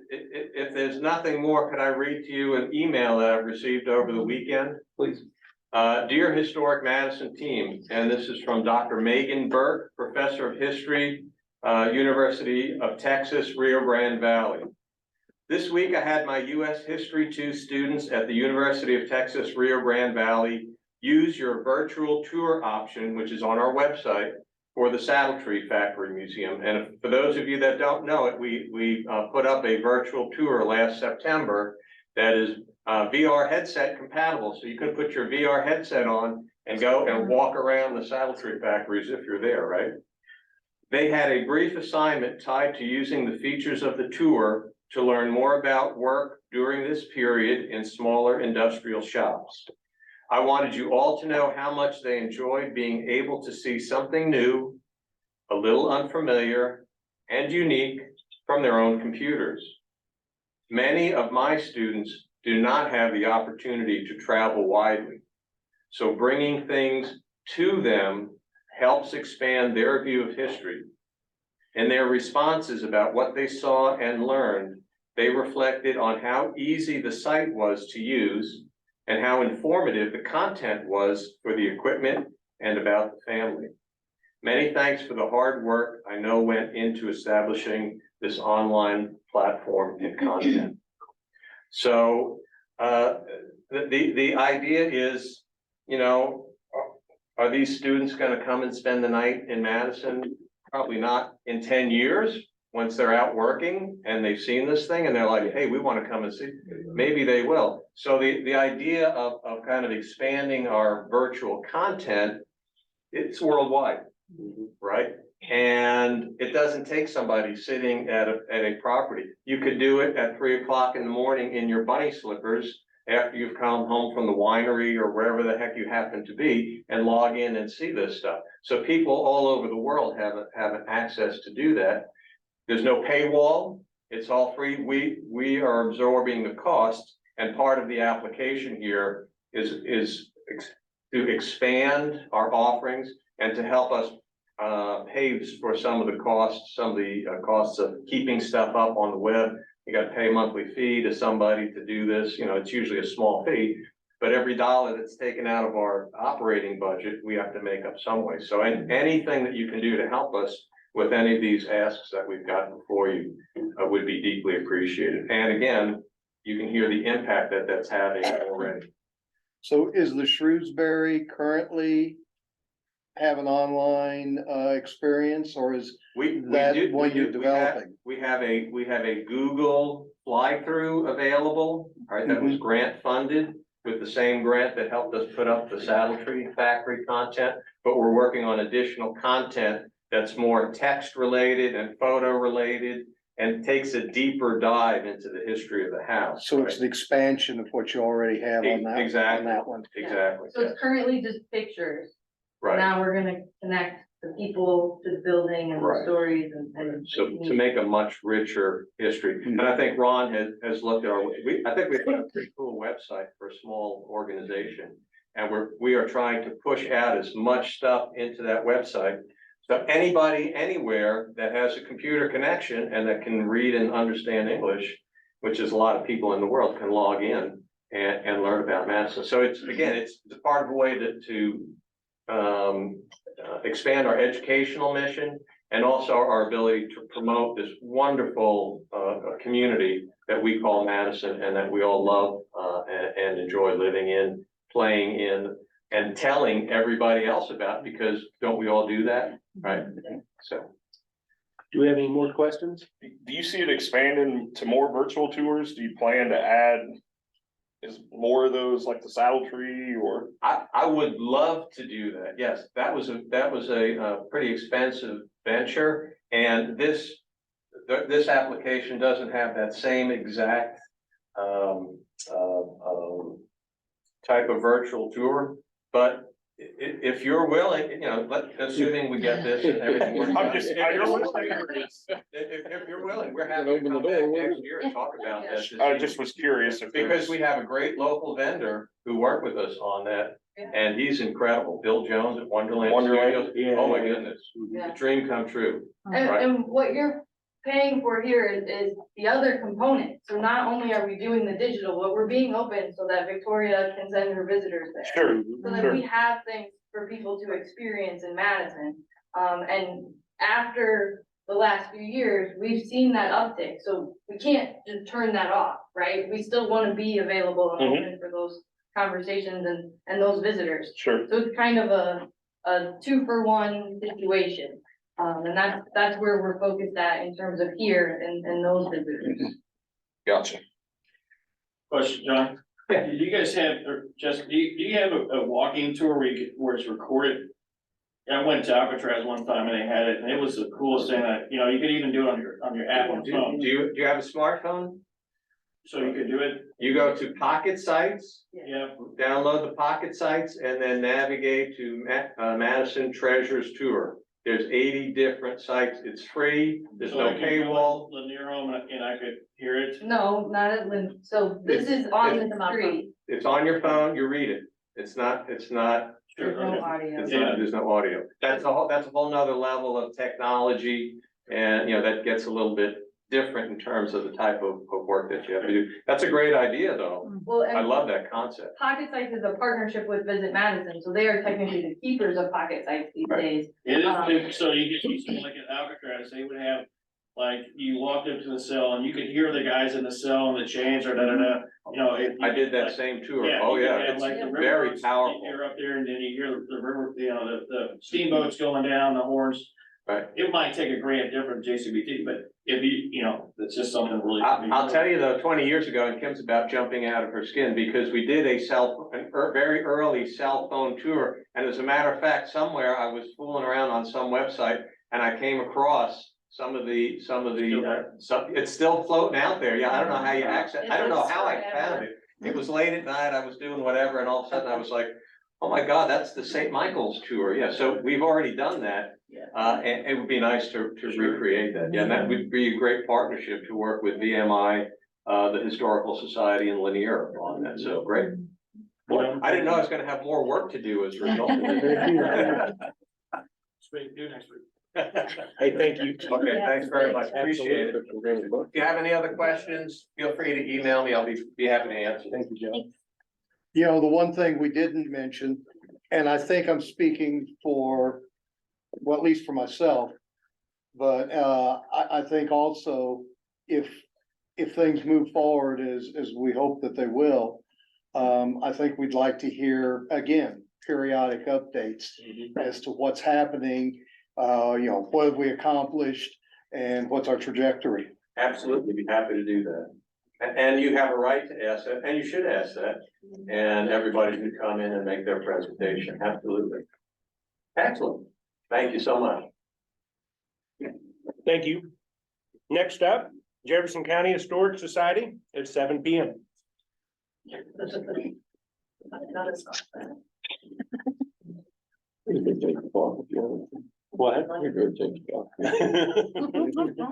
[SPEAKER 10] If there's nothing more, could I read to you an email that I've received over the weekend?
[SPEAKER 1] Please.
[SPEAKER 10] Dear Historic Madison team, and this is from Dr. Megan Burke, Professor of History, University of Texas, Rio Grande Valley. This week I had my U.S. History 2 students at the University of Texas, Rio Grande Valley use your virtual tour option, which is on our website, for the Saddle Tree Factory Museum. And for those of you that don't know it, we put up a virtual tour last September that is VR headset compatible. So you can put your VR headset on and go and walk around the Saddle Tree factories if you're there, right? They had a brief assignment tied to using the features of the tour to learn more about work during this period in smaller industrial shops. I wanted you all to know how much they enjoyed being able to see something new, a little unfamiliar, and unique from their own computers. Many of my students do not have the opportunity to travel widely, so bringing things to them helps expand their view of history. In their responses about what they saw and learned, they reflected on how easy the site was to use and how informative the content was for the equipment and about the family. Many thanks for the hard work I know went into establishing this online platform and content. So the idea is, you know, are these students going to come and spend the night in Madison? Probably not in 10 years. Once they're out working and they've seen this thing and they're like, hey, we want to come and see, maybe they will. So the idea of kind of expanding our virtual content, it's worldwide, right? And it doesn't take somebody sitting at a property. You could do it at 3 o'clock in the morning in your bunny slippers after you've come home from the winery or wherever the heck you happen to be and log in and see this stuff. So people all over the world have access to do that. There's no paywall. It's all free. We are absorbing the cost, and part of the application here is to expand our offerings and to help us pay for some of the costs, costs of keeping stuff up on the web. You got to pay a monthly fee to somebody to do this. You know, it's usually a small fee, but every dollar that's taken out of our operating budget, we have to make up some way. So anything that you can do to help us with any of these asks that we've got before you would be deeply appreciated. And again, you can hear the impact that that's having already.
[SPEAKER 4] So is the Shrewsbury currently have an online experience, or is that what you're developing?
[SPEAKER 10] We have a Google fly-through available, right? That was grant funded with the same grant that helped us put up the Saddle Tree Factory content, but we're working on additional content that's more text related and photo related and takes a deeper dive into the history of the house.
[SPEAKER 4] So it's the expansion of what you already have on that,
[SPEAKER 10] Exactly.
[SPEAKER 4] on that one.
[SPEAKER 10] Exactly.
[SPEAKER 11] So it's currently just pictures.
[SPEAKER 10] Right.
[SPEAKER 11] Now we're gonna connect the people to the building and the
[SPEAKER 10] Right.
[SPEAKER 11] stories and.
[SPEAKER 10] So to make a much richer history, and I think Ron has looked at I think we've got a pretty cool website for a small organization. And we are trying to push out as much stuff into that website So anybody, anywhere that has a computer connection and that can read and understand English, which is a lot of people in the world, can log in and learn about Madison. So it's, again, it's part of a way to expand our educational mission and also our ability to promote this wonderful community that we call Madison and that we all love and enjoy living in, playing in, and telling everybody else about, because don't we all do that, right? So.
[SPEAKER 1] Do we have any more questions?
[SPEAKER 2] Do you see it expanding to more virtual tours? Do you plan to add is more of those like the Saddle Tree or?
[SPEAKER 10] I would love to do that. Yes, that was a pretty expensive venture, and this application doesn't have that same exact type of virtual tour, but if you're willing, you know, assuming we get this and everything works out. If you're willing, we're happy to
[SPEAKER 3] Open the
[SPEAKER 10] come back
[SPEAKER 3] door,
[SPEAKER 10] next year and talk about that.
[SPEAKER 2] I just was curious if
[SPEAKER 10] Because we have a great local vendor who worked with us on that, and he's incredible. Bill Jones at Wonderland Studios.
[SPEAKER 1] Yeah.
[SPEAKER 10] Oh my goodness,
[SPEAKER 11] Yeah.
[SPEAKER 10] the dream come true.
[SPEAKER 11] And,
[SPEAKER 10] Right.
[SPEAKER 11] and what you're paying for here is the other component. So not only are we doing the digital, but we're being open so that Victoria can send her visitors there.
[SPEAKER 2] Sure,
[SPEAKER 11] So that we have things for people to experience in Madison. And after the last few years, we've seen that uptick, so we can't just turn that off, right? We still wanna be available and open for those conversations and those visitors.
[SPEAKER 2] sure.
[SPEAKER 11] So it's kind of a 2-for-1 situation. And that's where we're focused at in terms of here and those visitors.
[SPEAKER 2] Gotcha.
[SPEAKER 5] Question, John? Do you guys have, or just, do you have a walking tour where it's recorded? I went to Alcatraz one time and they had it, and it was the coolest thing that, you know, you could even do it on your app on
[SPEAKER 10] Do
[SPEAKER 5] phone,
[SPEAKER 10] you have a smartphone?
[SPEAKER 5] so you could do it,
[SPEAKER 10] You go to Pocket Sites,
[SPEAKER 5] yeah.
[SPEAKER 10] download the Pocket Sites, and then navigate to Madison Treasures Tour. There's 80 different sites. It's free. There's
[SPEAKER 5] So
[SPEAKER 10] no
[SPEAKER 5] I could go
[SPEAKER 10] paywall.
[SPEAKER 5] to Lanier Home and I could hear it.
[SPEAKER 11] No, not at Lynn, so this is on the street,
[SPEAKER 10] It's on your phone. You read it. It's not.
[SPEAKER 11] there's no audio.
[SPEAKER 10] There's no audio. That's a whole nother level of technology, and you know, that gets a little bit different in terms of the type of work that you have to do. That's a great idea, though.
[SPEAKER 11] Well,
[SPEAKER 10] I
[SPEAKER 11] and
[SPEAKER 10] love that concept.
[SPEAKER 11] Pocket Sites is a partnership with Visit Madison, so they are technically the keepers of Pocket Sites these
[SPEAKER 10] Right.
[SPEAKER 11] days.
[SPEAKER 5] So you get something like at Alcatraz, they would have, like, you walked up to the cell and you could hear the guys in the cell and the chains or da-da-da, you know.
[SPEAKER 10] I did that same tour.
[SPEAKER 5] Yeah,
[SPEAKER 10] Oh,
[SPEAKER 5] you
[SPEAKER 10] yeah,
[SPEAKER 5] could have,
[SPEAKER 10] it's
[SPEAKER 5] like, the
[SPEAKER 10] very
[SPEAKER 5] riverboats,
[SPEAKER 10] powerful.
[SPEAKER 5] You're up there and then you hear the river, you know, the steamboats going down, the horns.
[SPEAKER 10] Right.
[SPEAKER 5] It might take a grand different JCBT, but if you know, it's just something really.
[SPEAKER 10] I'll tell you though, 20 years ago, and Kim's about jumping out of her skin, because we did a very early cell phone tour. And as a matter of fact, somewhere I was fooling around on some website and I came across some of the, it's still floating out there. Yeah, I don't know how you access, I don't know how I found it. It was late at night, I was doing whatever, and all of a sudden I was like, oh my God, that's the St. Michael's tour. Yeah, so we've already done that. And it would be nice to recreate that. Yeah, and that would be a great partnership to work with VMI, the Historical Society and Lanier on that. So great. Boy, I didn't know I was gonna have more work to do as a result of it.
[SPEAKER 5] Do next week.
[SPEAKER 1] Hey, thank you.
[SPEAKER 10] Okay, thanks very much. Appreciate it. If you have any other questions, feel free to email me. I'll be happy to answer.
[SPEAKER 1] Thank you, Joe.
[SPEAKER 4] You know, the one thing we didn't mention, and I think I'm speaking for, well, at least for myself. But I think also if things move forward as we hope that they will. I think we'd like to hear, again, periodic updates as to what's happening. You know, what have we accomplished and what's our trajectory?
[SPEAKER 10] Absolutely, be happy to do that. And you have a right to ask that, and you should ask that. And everybody can come in and make their presentation. Absolutely. Excellent. Thank you so much.
[SPEAKER 1] Thank you. Next up, Jefferson County Historic Society at 7 p.m. What?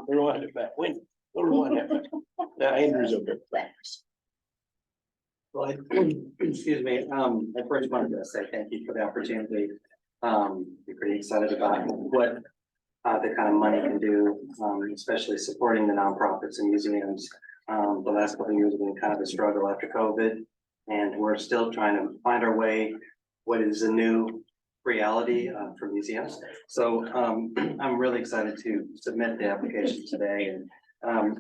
[SPEAKER 1] Rewind it back. When? Rewind it back. Now Andrew's over there.
[SPEAKER 12] Well, excuse me, I first wanted to say thank you for the opportunity We're pretty excited about what the kind of money can do, especially supporting the nonprofits and museums. The last couple of years have been kind of a struggle after COVID, and we're still trying to find our way. What is a new reality for museums? So I'm really excited to submit the application today, and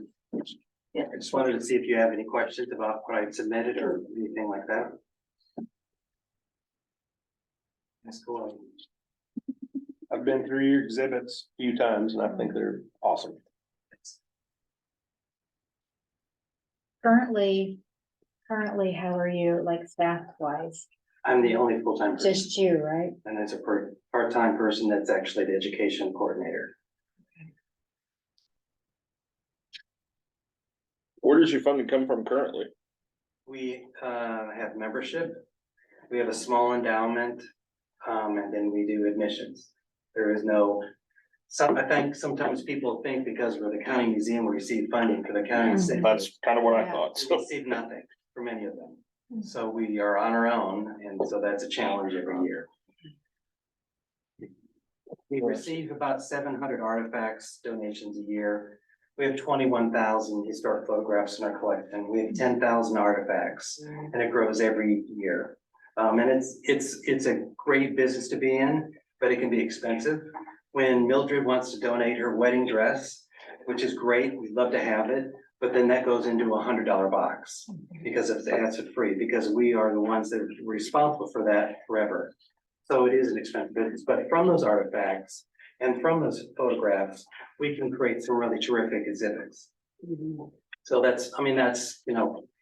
[SPEAKER 12] yeah, I just wanted to see if you have any questions about what I submitted or anything like that. That's cool.
[SPEAKER 1] I've been through your exhibits a few times and I think they're awesome.
[SPEAKER 8] Currently, how are you, like, staff wise?
[SPEAKER 12] I'm the only full-time person,
[SPEAKER 8] Just you, right?
[SPEAKER 12] and there's a part-time person that's actually the education coordinator.
[SPEAKER 2] Where does your funding come from currently?
[SPEAKER 12] We have membership, we have a small endowment, and then we do admissions. There is no, I think sometimes people think because we're the county museum, we receive funding for the county.
[SPEAKER 2] That's kind of what I
[SPEAKER 8] Yeah.
[SPEAKER 2] thought,
[SPEAKER 12] We
[SPEAKER 2] so.
[SPEAKER 12] receive nothing from any of them. So we are on our own, and so that's a challenge every year. We receive about 700 artifacts donations a year. We have 21,000 historic photographs in our collection. We have 10,000 artifacts, and it grows every year. And it's a great business to be in, but it can be expensive. When Mildred wants to donate her wedding dress, which is great, we'd love to have it, but then that goes into $100 box because it's acid free, because we are the ones that are responsible for that forever. So it is an expensive business, but from those artifacts and from those photographs, we can create some really terrific exhibits. So that's,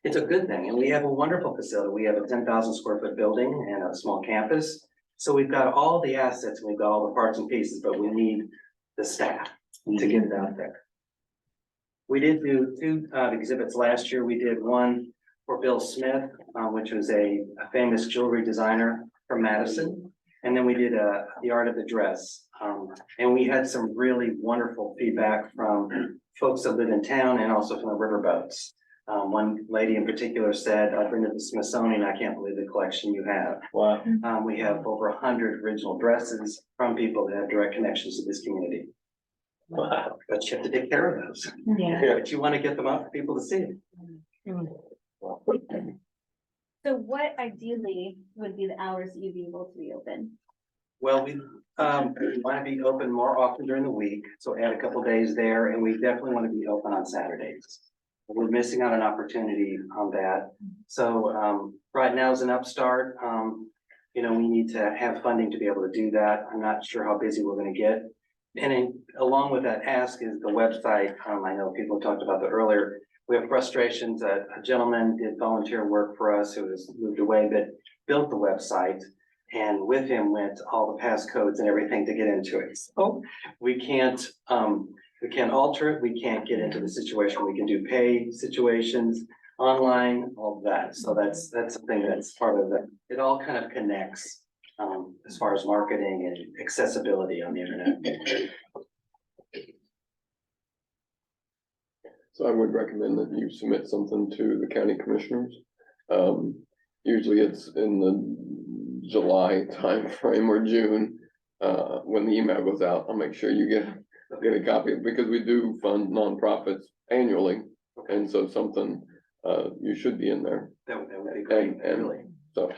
[SPEAKER 12] it's a good thing. And we have a wonderful facility. We have a 10,000 square foot building and a small campus. So we've got all the assets, we've got all the parts and pieces, but we need the staff to get it out there. We did do two exhibits last year. We did one for Bill Smith, which was a famous jewelry designer from Madison. And then we did the art of the dress. And we had some really wonderful feedback from folks that live in town and also from the riverboats. One lady in particular said, I've been to the Smithsonian, I can't believe the collection you have.
[SPEAKER 1] Wow.
[SPEAKER 12] We have over 100 original dresses from people that have direct connections to this community.
[SPEAKER 1] Wow.
[SPEAKER 12] But you have to take care of those.
[SPEAKER 8] Yeah.
[SPEAKER 12] But you want to get them out for people to see.
[SPEAKER 11] So what ideally would be the hours that you'd be able to be open?
[SPEAKER 12] Well, we want to be open more often during the week, so add a couple days there, and we definitely want to be open on Saturdays. We're missing out an opportunity on that. So right now is an upstart. We need to have funding to be able to do that. I'm not sure how busy we're going to get. And along with that ask is the website. I know people talked about that earlier. We have frustrations. A gentleman did volunteer work for us who has moved away, but built the website. And with him went all the passcodes and everything to get into it. So we can't alter it. We can't get into the situation. We can do pay situations, online, all of that. So that's something that's part of it. It all kind of connects as far as marketing and accessibility on the internet.
[SPEAKER 3] So I would recommend that you submit something to the county commissioners. Usually it's in the July timeframe or June, when the email goes out. I'll make sure you get a copy, because we do fund nonprofits annually. And so something, you should be in there.
[SPEAKER 12] That would be great,
[SPEAKER 3] And
[SPEAKER 12] really.
[SPEAKER 3] so,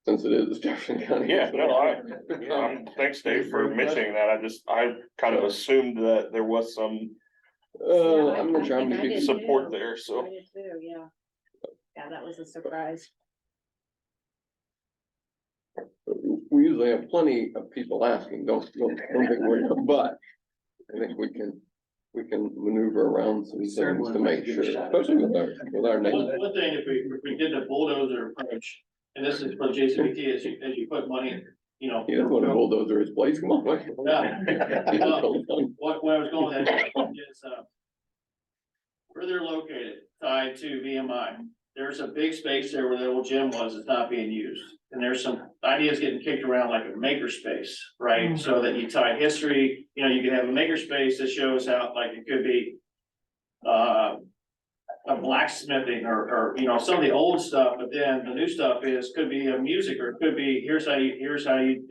[SPEAKER 3] since it is Jefferson County.
[SPEAKER 2] Yeah, no, thanks Dave for mentioning that. I kind of assumed that there was some
[SPEAKER 3] I'm not sure how many people
[SPEAKER 2] support there,
[SPEAKER 8] I
[SPEAKER 2] so.
[SPEAKER 8] did too, yeah. Yeah, that was a surprise.
[SPEAKER 3] We usually have plenty of people asking, don't think we're, but I think we can maneuver around some things
[SPEAKER 12] Certainly
[SPEAKER 3] to make
[SPEAKER 12] give
[SPEAKER 3] sure,
[SPEAKER 12] it a shot.
[SPEAKER 3] especially with our name.
[SPEAKER 5] One thing, if we did the bulldozer approach, and this is for JCBT, as you put money,
[SPEAKER 3] He doesn't want to bulldozer his place, come on.
[SPEAKER 5] Yeah. What I was going with that is, where they're located, tied to VMI, there's a big space there where the old gym was, it's not being used. And there's some ideas getting kicked around like a makerspace, right? So that you tie history, you can have a makerspace that shows how, like, it could be, blacksmithing or, you know, some of the old stuff, but then the new stuff could be a music, or it could be, here's how you,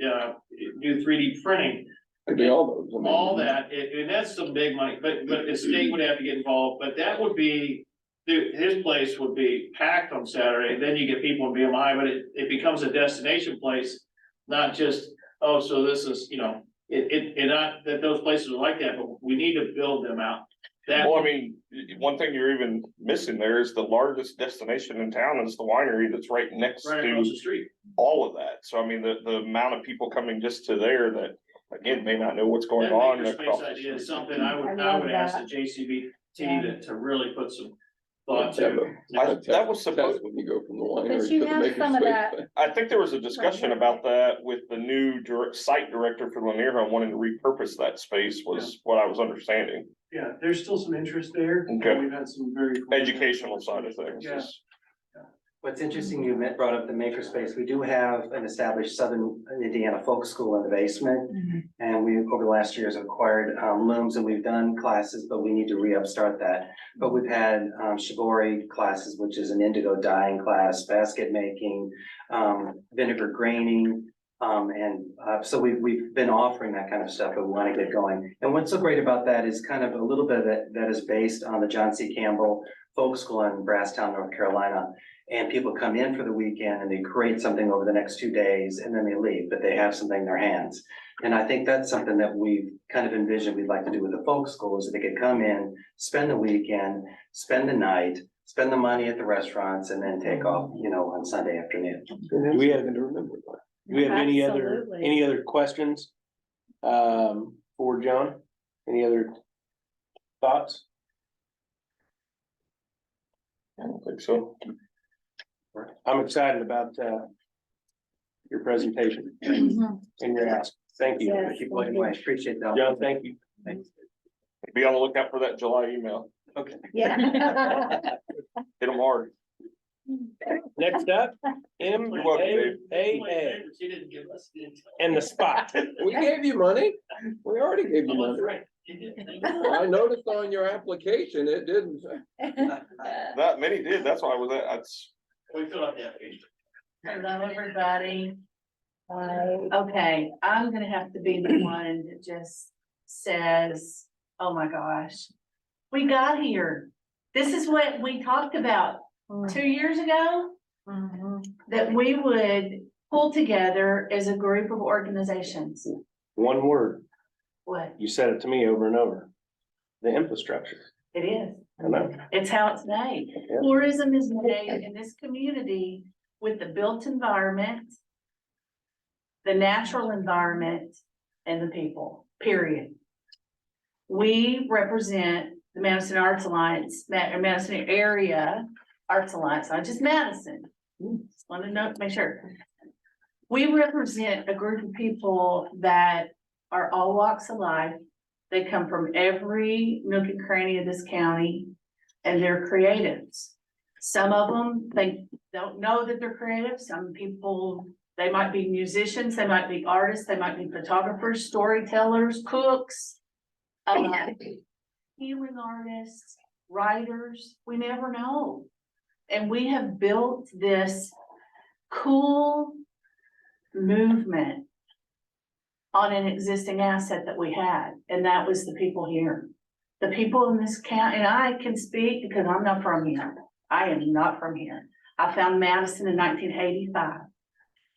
[SPEAKER 5] do 3D printing.
[SPEAKER 3] Could be all those. I mean,
[SPEAKER 5] All that, and that's some big money, but the state would have to get involved, but that would be, dude, his place would be packed on Saturday, then you get people in BMI, but it becomes a destination place. Not just, oh, so this is, you know, not that those places are like that, but we need to build them out. That,
[SPEAKER 2] Well, I mean, one thing you're even missing there is the largest destination in town is the winery that's right next
[SPEAKER 5] right across
[SPEAKER 2] to
[SPEAKER 5] the street.
[SPEAKER 2] all of that. So I mean, the amount of people coming just to there that, again, may not know what's going
[SPEAKER 5] That
[SPEAKER 2] on
[SPEAKER 5] makerspace
[SPEAKER 2] across the
[SPEAKER 5] idea
[SPEAKER 2] street.
[SPEAKER 5] is something I would
[SPEAKER 8] love
[SPEAKER 5] ask the
[SPEAKER 8] that.
[SPEAKER 5] JCBT to really put some thought
[SPEAKER 3] have
[SPEAKER 5] to.
[SPEAKER 2] That was
[SPEAKER 3] test
[SPEAKER 2] supposed,
[SPEAKER 3] when you go from the
[SPEAKER 8] But
[SPEAKER 3] winery
[SPEAKER 8] you
[SPEAKER 3] to the
[SPEAKER 8] have some of that.
[SPEAKER 3] makerspace.
[SPEAKER 2] I think there was a discussion about that with the new site director for Lanier Home wanting to repurpose that space was what I was understanding.
[SPEAKER 13] Yeah, there's still some interest there.
[SPEAKER 2] Okay.
[SPEAKER 13] We've had some very.
[SPEAKER 2] Educational side of things.
[SPEAKER 13] Yeah.
[SPEAKER 12] What's interesting, you brought up the makerspace. We do have an established Southern Indiana Folk School in the basement. And we, over the last years, acquired looms, and we've done classes, but we need to re-upstart that. But we've had shibori classes, which is an indigo dyeing class, basket making, vinegar graining. So we've been offering that kind of stuff, but we want to get going. And what's so great about that is kind of a little bit of that is based on the John C. Campbell Folk School in Brasstown, North Carolina. And people come in for the weekend and they create something over the next 2 days and then they leave, but they have something in their hands. And I think that's something that we've kind of envisioned we'd like to do with the folk school, is that they could come in, spend the weekend, spend the night, spend the money at the restaurants, and then take off, you know, on Sunday afternoon.
[SPEAKER 3] Do
[SPEAKER 1] we have-
[SPEAKER 3] to remember that.
[SPEAKER 1] Do we have any
[SPEAKER 8] Absolutely.
[SPEAKER 1] other questions? For John? Any other thoughts?
[SPEAKER 2] I don't think so.
[SPEAKER 1] I'm excited about, your presentation and your ask. Thank you.
[SPEAKER 8] Yes.
[SPEAKER 12] Keep plugging away. Appreciate that.
[SPEAKER 1] John, thank you.
[SPEAKER 2] Be on the lookout for that July email.
[SPEAKER 8] Yeah.
[SPEAKER 2] Hit them hard.
[SPEAKER 1] Next up,
[SPEAKER 2] You're welcome, Dave.
[SPEAKER 1] MAA
[SPEAKER 5] She didn't give us the info.
[SPEAKER 1] and the spot.
[SPEAKER 3] We gave you money. We already gave you
[SPEAKER 5] Oh, that's
[SPEAKER 3] money.
[SPEAKER 5] right. You did.
[SPEAKER 3] I noticed on your application, it didn't.
[SPEAKER 2] That many did, that's why I was that's.
[SPEAKER 5] We filled out the application.
[SPEAKER 6] Hello, everybody.
[SPEAKER 8] Bye.
[SPEAKER 6] Okay, I'm gonna have to be the one that just says, oh my gosh, we got here. This is what we talked about 2 years ago, that we would pull together as a group of organizations.
[SPEAKER 1] One word,
[SPEAKER 6] What?
[SPEAKER 1] you said it to me over and over. The infrastructure.
[SPEAKER 6] It is.
[SPEAKER 1] I know.
[SPEAKER 6] It's how it's made.
[SPEAKER 1] Yeah.
[SPEAKER 6] Tourism is made in this community with the built environment, the natural environment, and the people, period. We represent the Madison Arts Alliance, Madison Area Arts Alliance, not just Madison. Just want to know, make sure. We represent a group of people that are all walks of life. They come from every nook and cranny of this county, and they're creatives. Some of them, they don't know that they're creative. Some people, they might be musicians, they might be artists, they might be photographers, storytellers, cooks, healing artists, writers, we never know. And we have built this cool movement on an existing asset that we had, and that was the people here. The people in this county, and I can speak because I'm not from here. I am not from here. I found Madison in 1985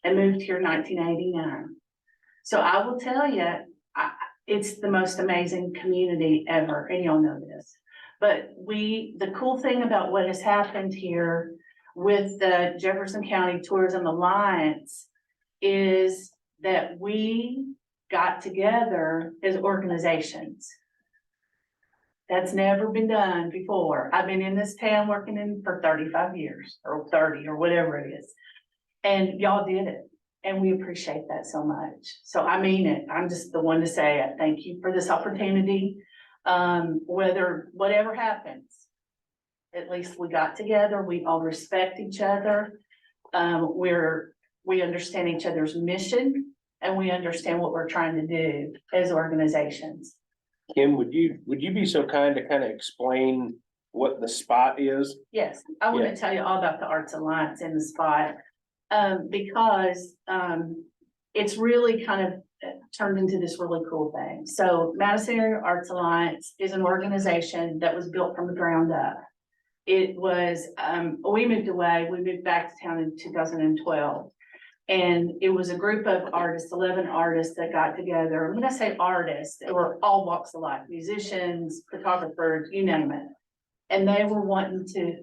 [SPEAKER 6] and moved here in 1989. So I will tell you, it's the most amazing community ever, and y'all know this. But the cool thing about what has happened here with the Jefferson County Tourism Alliance is that we got together as organizations. That's never been done before. I've been in this town working for 35 years or 30 or whatever it is. And y'all did it. And we appreciate that so much. So I mean it. I'm just the one to say it. Thank you for this opportunity. Whatever happens, at least we got together. We all respect each other. We understand each other's mission, and we understand what we're trying to do as organizations.
[SPEAKER 1] Kim, would you be so kind to kind of explain what the spot is?
[SPEAKER 6] Yes, I want to tell you all about the Arts Alliance in the spot. Because, it's really kind of turned into this really cool thing. So Madison Area Arts Alliance is an organization that was built from the ground up. It was, we moved back to town in 2012. And it was a group of artists, 11 artists that got together. And when I say artists, they were all walks of life, musicians, photographers, you name it. And they were wanting to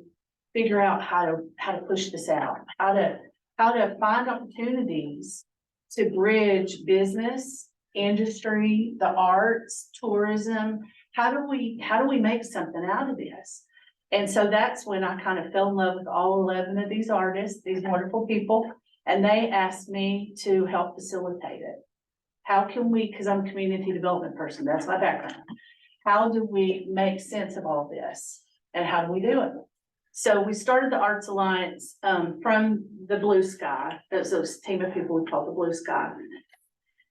[SPEAKER 6] figure out how to push this out, how to find opportunities to bridge business, industry, the arts, tourism. How do we make something out of this? And so that's when I kind of fell in love with all 11 of these artists, these wonderful people. And they asked me to help facilitate it. How can we, because I'm a community development person, that's my background. How do we make sense of all this? And how do we do it? So we started the Arts Alliance from the Blue Sky. There's a team of people we call the Blue Sky.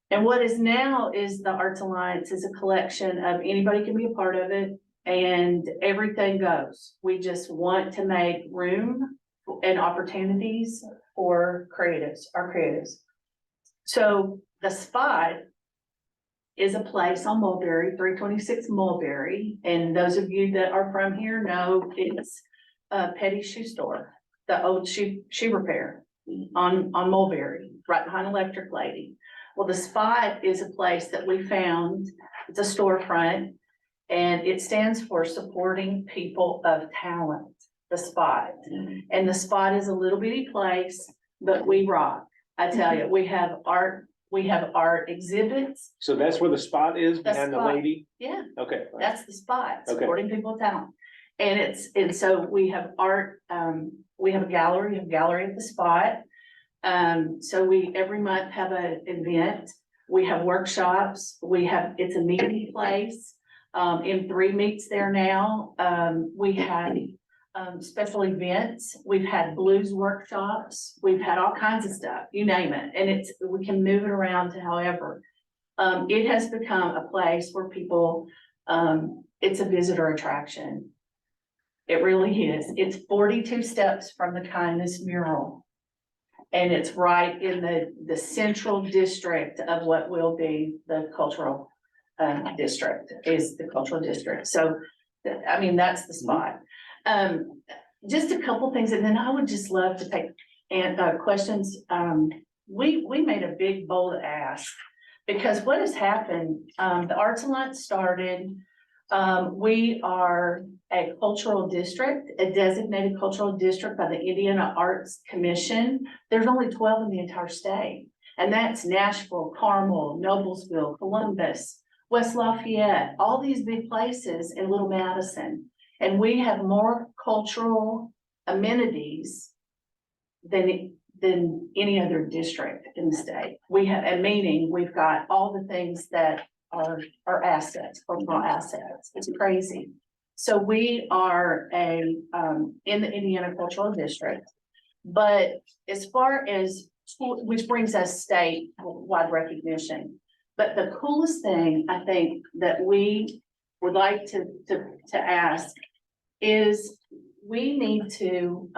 [SPEAKER 6] And what is now is the Arts Alliance is a collection of anybody can be a part of it and everything goes. We just want to make room and opportunities for our creatives. So the spot is a place on Mulberry, 326 Mulberry. And those of you that are from here know it's a Petty shoe store, the old shoe repair on Mulberry, right behind Electric Lady. Well, the spot is a place that we found. It's a storefront and it stands for Supporting People of Talent, the spot. And the spot is a little bitty place, but we rock. I tell you, we have art exhibits.
[SPEAKER 1] So that's where the spot is
[SPEAKER 6] The
[SPEAKER 1] behind the
[SPEAKER 6] spot.
[SPEAKER 1] lady?
[SPEAKER 6] Yeah,
[SPEAKER 1] Okay.
[SPEAKER 6] that's the spot,
[SPEAKER 1] Okay.
[SPEAKER 6] Supporting People of Talent. And so we have art, we have a gallery at the spot. So we every month have an event. We have workshops. It's a meeting place. M3 meets there now. We have special events. We've had blues workshops. We've had all kinds of stuff, you name it. And we can move it around to however. It has become a place where people, it's a visitor attraction. It really is. It's 42 steps from the Kindness mural. And it's right in the central district of what will be the cultural district, is the cultural district. So, I mean, that's the spot. Just a couple things, and then I would just love to take questions. We made a big bold ask because what has happened, the Arts Alliance started, we are a cultural district, a designated cultural district by the Indiana Arts Commission. There's only 12 in the entire state, and that's Nashville, Carmel, Noblesville, Columbus, West Lafayette, all these big places in Little Madison. And we have more cultural amenities than any other district in the state. We have, and meaning we've got all the things that are assets, cultural assets. It's crazy. So we are in the Indiana Cultural District. But as far as, which brings us statewide recognition. But the coolest thing I think that we would like to ask is we need to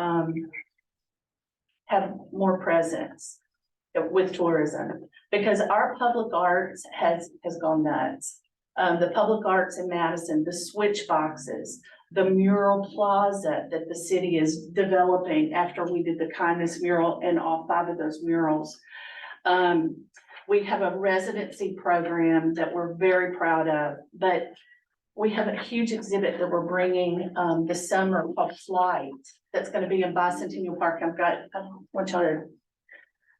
[SPEAKER 6] have more presence with tourism, because our public arts has gone nuts. The public arts in Madison, the switch boxes, the mural plaza that the city is developing after we did the Kindness mural and all 5 of those murals. We have a residency program that we're very proud of, but we have a huge exhibit that we're bringing this summer called Flight that's going to be in Bicentennial Park.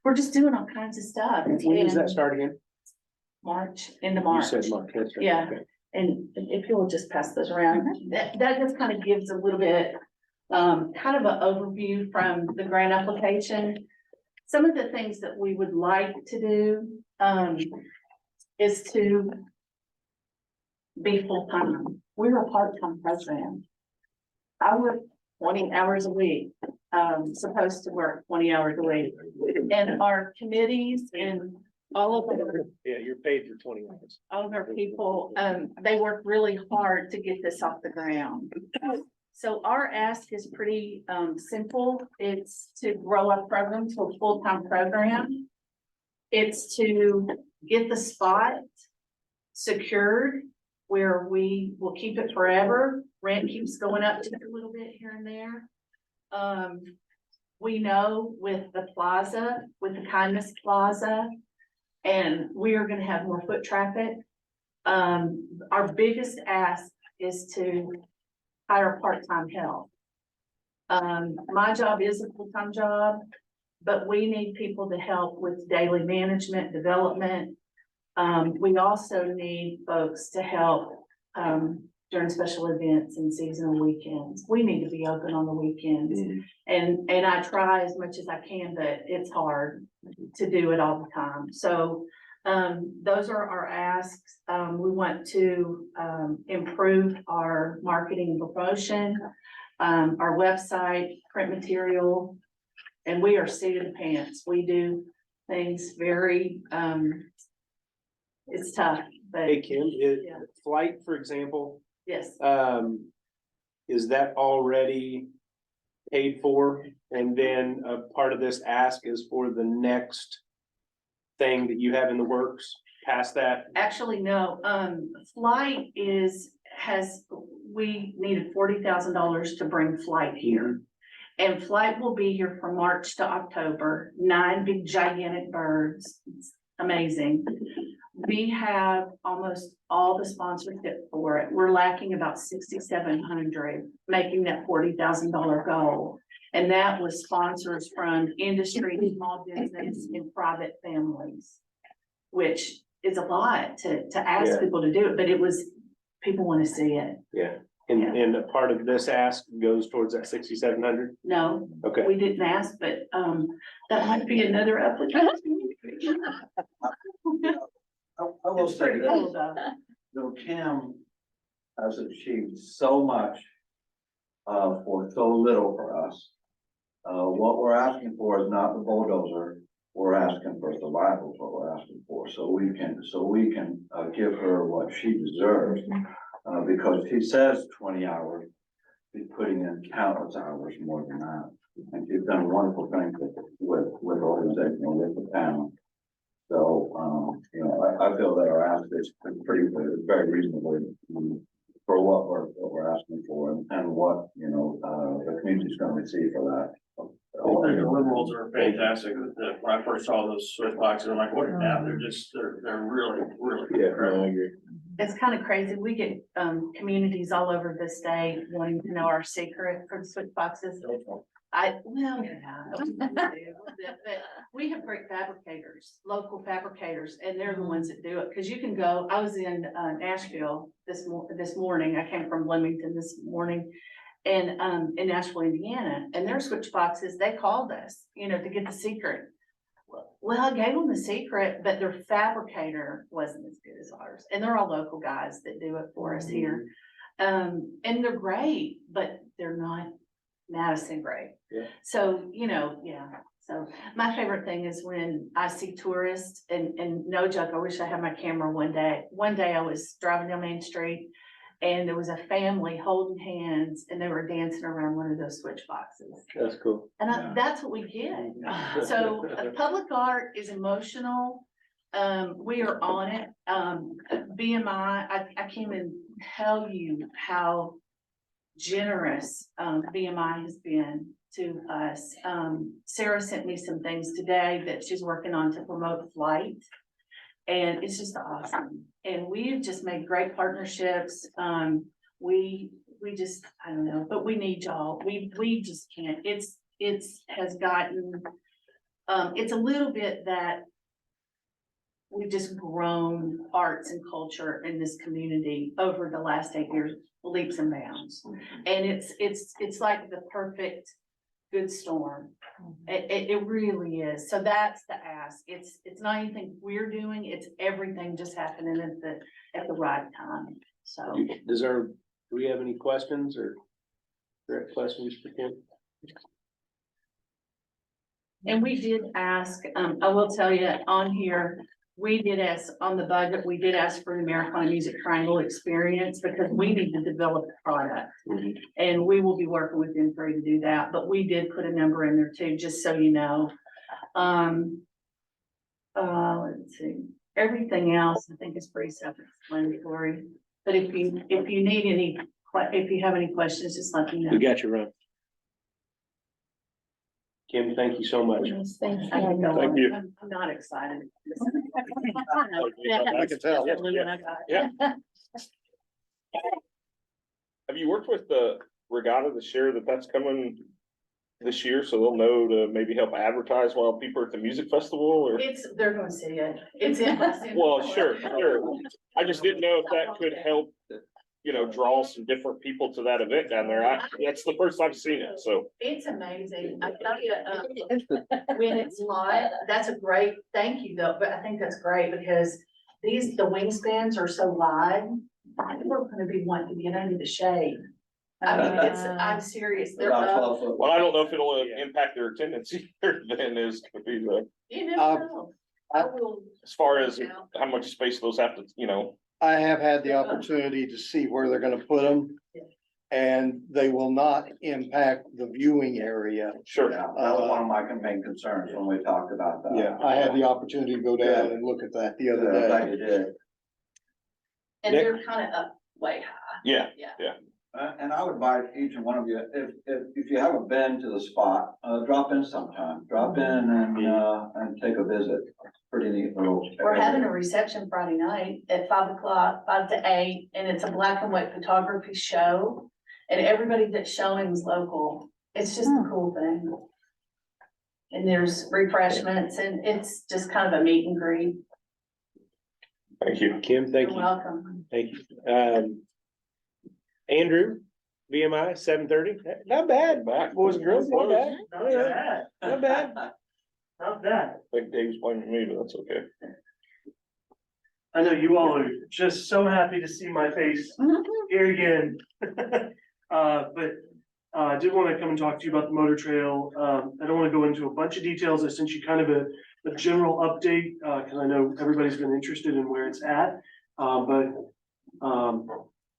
[SPEAKER 6] We're just doing all kinds of stuff.
[SPEAKER 1] When does that start again?
[SPEAKER 6] Into
[SPEAKER 1] You
[SPEAKER 6] March.
[SPEAKER 1] said March. That's right.
[SPEAKER 6] Yeah.
[SPEAKER 1] Okay.
[SPEAKER 6] And if you'll just pass those around, that just kind of gives a little bit, kind of an overview from the grant application. Some of the things that we would like to do, is to be full-time. We're a part-time program. I work 20 hours a week, supposed to work 20 hours a week. And our committees and all of our
[SPEAKER 1] Yeah, you're paid for 20 minutes.
[SPEAKER 6] all of our people, they work really hard to get this off the ground. So our ask is pretty simple. It's to grow our program to a full-time program. It's to get the spot secured where we will keep it forever. Rent keeps going up just a little bit here and there. We know with the plaza, with the Kindness Plaza, and we are gonna have more foot traffic. Our biggest ask is to hire part-time help. My job is a full-time job, but we need people to help with daily management, development. We also need folks to help, during special events and seasonal weekends. We need to be open on the weekends. And I try as much as I can, but it's hard to do it all the time. So, those are our asks. We want to, improve our marketing and promotion, our website, print material, and we are seat of the pants. We do things very, it's tough, but
[SPEAKER 1] Hey, Kim,
[SPEAKER 6] Yeah.
[SPEAKER 1] flight, for example,
[SPEAKER 6] yes.
[SPEAKER 1] is that already paid for? And then a part of this ask is for the next thing that you have in the works past that?
[SPEAKER 6] Actually, no, Flight we needed $40,000 to bring Flight here. And Flight will be here from March to October, 9 big gigantic birds, it's amazing. We have almost all the sponsorship for it, we're lacking about 6,700, making that $40,000 goal. And that was sponsors from industry, small business, and private families, which is a lot to ask
[SPEAKER 1] Yeah.
[SPEAKER 6] people to do it, but it was, people want to see it.
[SPEAKER 1] Yeah, and a part of this ask goes towards that 6,700?
[SPEAKER 6] No,
[SPEAKER 1] Okay.
[SPEAKER 6] we didn't ask, but, that might be another application.
[SPEAKER 14] I will
[SPEAKER 6] It's
[SPEAKER 14] say
[SPEAKER 6] pretty cool
[SPEAKER 14] this,
[SPEAKER 6] though.
[SPEAKER 14] though Kim has achieved so much for so little for us. What we're asking for is not the bulldozer, we're asking for survival, is what we're asking for, so we can give her what she deserves. Because she says 20 hours, she's putting in countless hours more than that. And she's done wonderful things with organization, with the town. So, I feel that our ask is very reasonable for what we're asking for and what, the community's gonna receive for that.
[SPEAKER 5] The liberals are fantastic. When I first saw those switch boxes, I'm like, what are now? They're really, really.
[SPEAKER 1] Yeah,
[SPEAKER 5] incredible.
[SPEAKER 1] I agree.
[SPEAKER 6] It's kind of crazy. We get, communities all over the state wanting to know our secret for the switch boxes. Yeah, but we have great fabricators, local fabricators, and they're the ones that do it. Cause you can go, I was in, Nashville this morning. I came from Bloomington this morning. And, in Nashville, Indiana, and their switch boxes, they called us, to get the secret. Well, I gave them the secret, but their fabricator wasn't as good as ours, and they're all local guys that do it for us here. And they're great, but they're not Madison great.
[SPEAKER 1] Yeah.
[SPEAKER 6] So, so my favorite thing is when I see tourists and no joke, I wish I had my camera one day. One day I was driving down Main Street and there was a family holding hands and they were dancing around one of those switch boxes.
[SPEAKER 1] That's cool.
[SPEAKER 6] And that's what we get. So public art is emotional. We are on it. BMI, I can't even tell you how generous BMI has been to us. Sarah sent me some things today that she's working on to promote flight. And it's just awesome. And we've just made great partnerships. We just, I don't know, but we need y'all. We just can't. It's has gotten, it's a little bit that we've just grown arts and culture in this community over the last 8 years, leaps and bounds. And it's like the perfect good storm. It really is. So that's the ask. It's not anything we're doing. It's everything just happening at the right time. So.
[SPEAKER 1] Do we have any questions or direct questions for Kim?
[SPEAKER 6] And we did ask, I will tell you on here, we did ask on the budget, we did ask for the Americana Music Triangle experience because we need to develop the product. And we will be working with them to do that, but we did put a number in there too, just so you know. Let's see, everything else I think is pretty self-explanatory. But if you need any, if you have any questions, just let me know.
[SPEAKER 1] We got you, Ron. Kim, thank you so much.
[SPEAKER 8] Yes, thank you.
[SPEAKER 6] I don't know,
[SPEAKER 2] Thank you.
[SPEAKER 6] I'm not excited.
[SPEAKER 4] I can tell.
[SPEAKER 1] Yeah.
[SPEAKER 2] Have you worked with the Regatta to share that that's coming this year, so they'll know to maybe help advertise while people are at the music festival, or?
[SPEAKER 6] They're gonna see it. It's in.
[SPEAKER 2] Well, sure. I just didn't know if that could help, draw some different people to that event down there. That's the first I've seen it, so.
[SPEAKER 6] It's amazing. I tell you, when it's hot, that's a great, thank you though, but I think that's great because the wingspans are so wide. People are gonna be wanting to get under the shade. I mean, I'm serious. They're
[SPEAKER 14] About
[SPEAKER 6] up.
[SPEAKER 14] 12 foot.
[SPEAKER 2] Well, I don't know if it'll impact their attendance either, then is to be the,
[SPEAKER 6] You never know. I will.
[SPEAKER 2] as far as how much space those have to,
[SPEAKER 4] I have had the opportunity to see where they're gonna put them. And they will not impact the viewing area.
[SPEAKER 2] sure.
[SPEAKER 14] Yeah, that was one of my main concerns when we talked about that.
[SPEAKER 4] Yeah, I had the opportunity to go down and look at that the other
[SPEAKER 14] Yeah,
[SPEAKER 4] day.
[SPEAKER 14] glad you did.
[SPEAKER 6] And they're kind of up way high.
[SPEAKER 2] Yeah,
[SPEAKER 14] And I would invite each and one of you, if you haven't been to the spot, drop in sometime, drop in and take a visit. It's pretty neat little.
[SPEAKER 6] We're having a reception Friday night at 5 o'clock, 5 to 8, and it's a black and white photography show. And everybody that's showing is local. It's just a cool thing. And there's refreshments and it's just kind of a meet and greet.
[SPEAKER 2] thank you.
[SPEAKER 1] Kim, thank
[SPEAKER 6] You're
[SPEAKER 1] you.
[SPEAKER 6] welcome.
[SPEAKER 1] Thank you. Andrew, VMI 7:30. Not bad, boys and girls, not bad.
[SPEAKER 13] Not bad,
[SPEAKER 1] Not bad.
[SPEAKER 13] not bad.
[SPEAKER 2] I think Dave's blaming me, but that's okay.
[SPEAKER 13] I know you all are just so happy to see my face here again. But I did want to come and talk to you about the motor trail. I don't want to go into a bunch of details. I sent you kind of a general update, because I know everybody's been interested in where it's at. But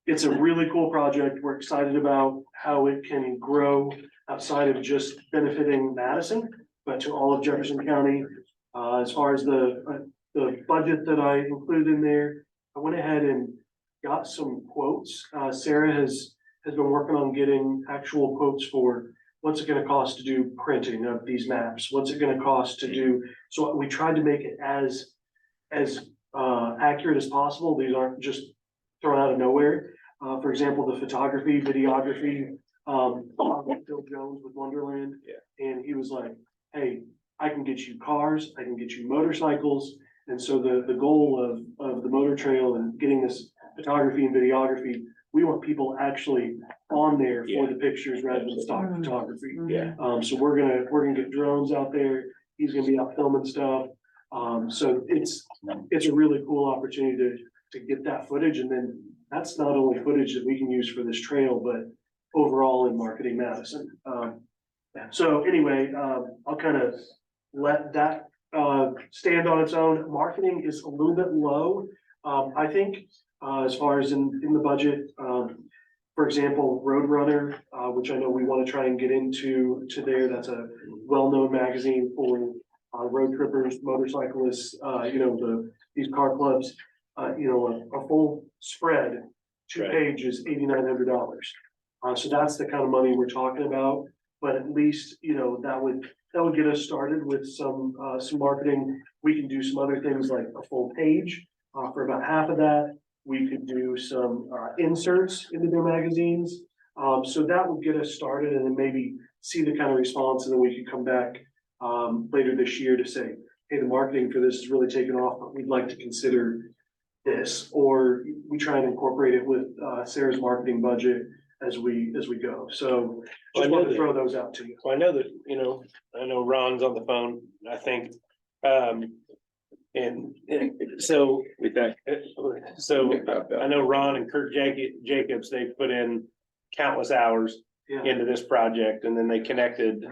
[SPEAKER 13] it's a really cool project. We're excited about how it can grow outside of just benefiting Madison, but to all of Jefferson County. As far as the budget that I included in there, I went ahead and got some quotes. Sarah has been working on getting actual quotes for what's it gonna cost to do printing of these maps? What's it gonna cost to do? So we tried to make it as accurate as possible. These aren't just thrown out of nowhere. For example, the photography, videography, Bill Jones with Wonderland. And he was like, hey, I can get you cars, I can get you motorcycles. And so the goal of the motor trail and getting this photography and videography, we want people actually on there for the pictures rather than stock photography.
[SPEAKER 1] Yeah.
[SPEAKER 13] So we're gonna get drones out there. He's gonna be out filming stuff. So it's a really cool opportunity to get that footage. And then that's not only footage that we can use for this trail, but overall in marketing Madison. So anyway, I'll kind of let that stand on its own. Marketing is a little bit low. I think as far as in the budget, for example, Roadrunner, which I know we want to try and get into there. That's a well-known magazine for road trippers, motorcyclists, these car clubs. A full spread, 2 pages, $8,900. So that's the kind of money we're talking about. But at least, that would get us started with some marketing. We can do some other things like a full page for about half of that. We could do some inserts into their magazines. So that would get us started and then maybe see the kind of response, and then we could come back later this year to say, hey, the marketing for this is really taken off, but we'd like to consider this, or we try and incorporate it with Sarah's marketing budget as we go. So just wanted to throw those out to you.
[SPEAKER 1] Well, I know that, I know Ron's on the phone, I think. And so I know Ron and Kurt Jacobs, they put in countless hours into this project, and then they connected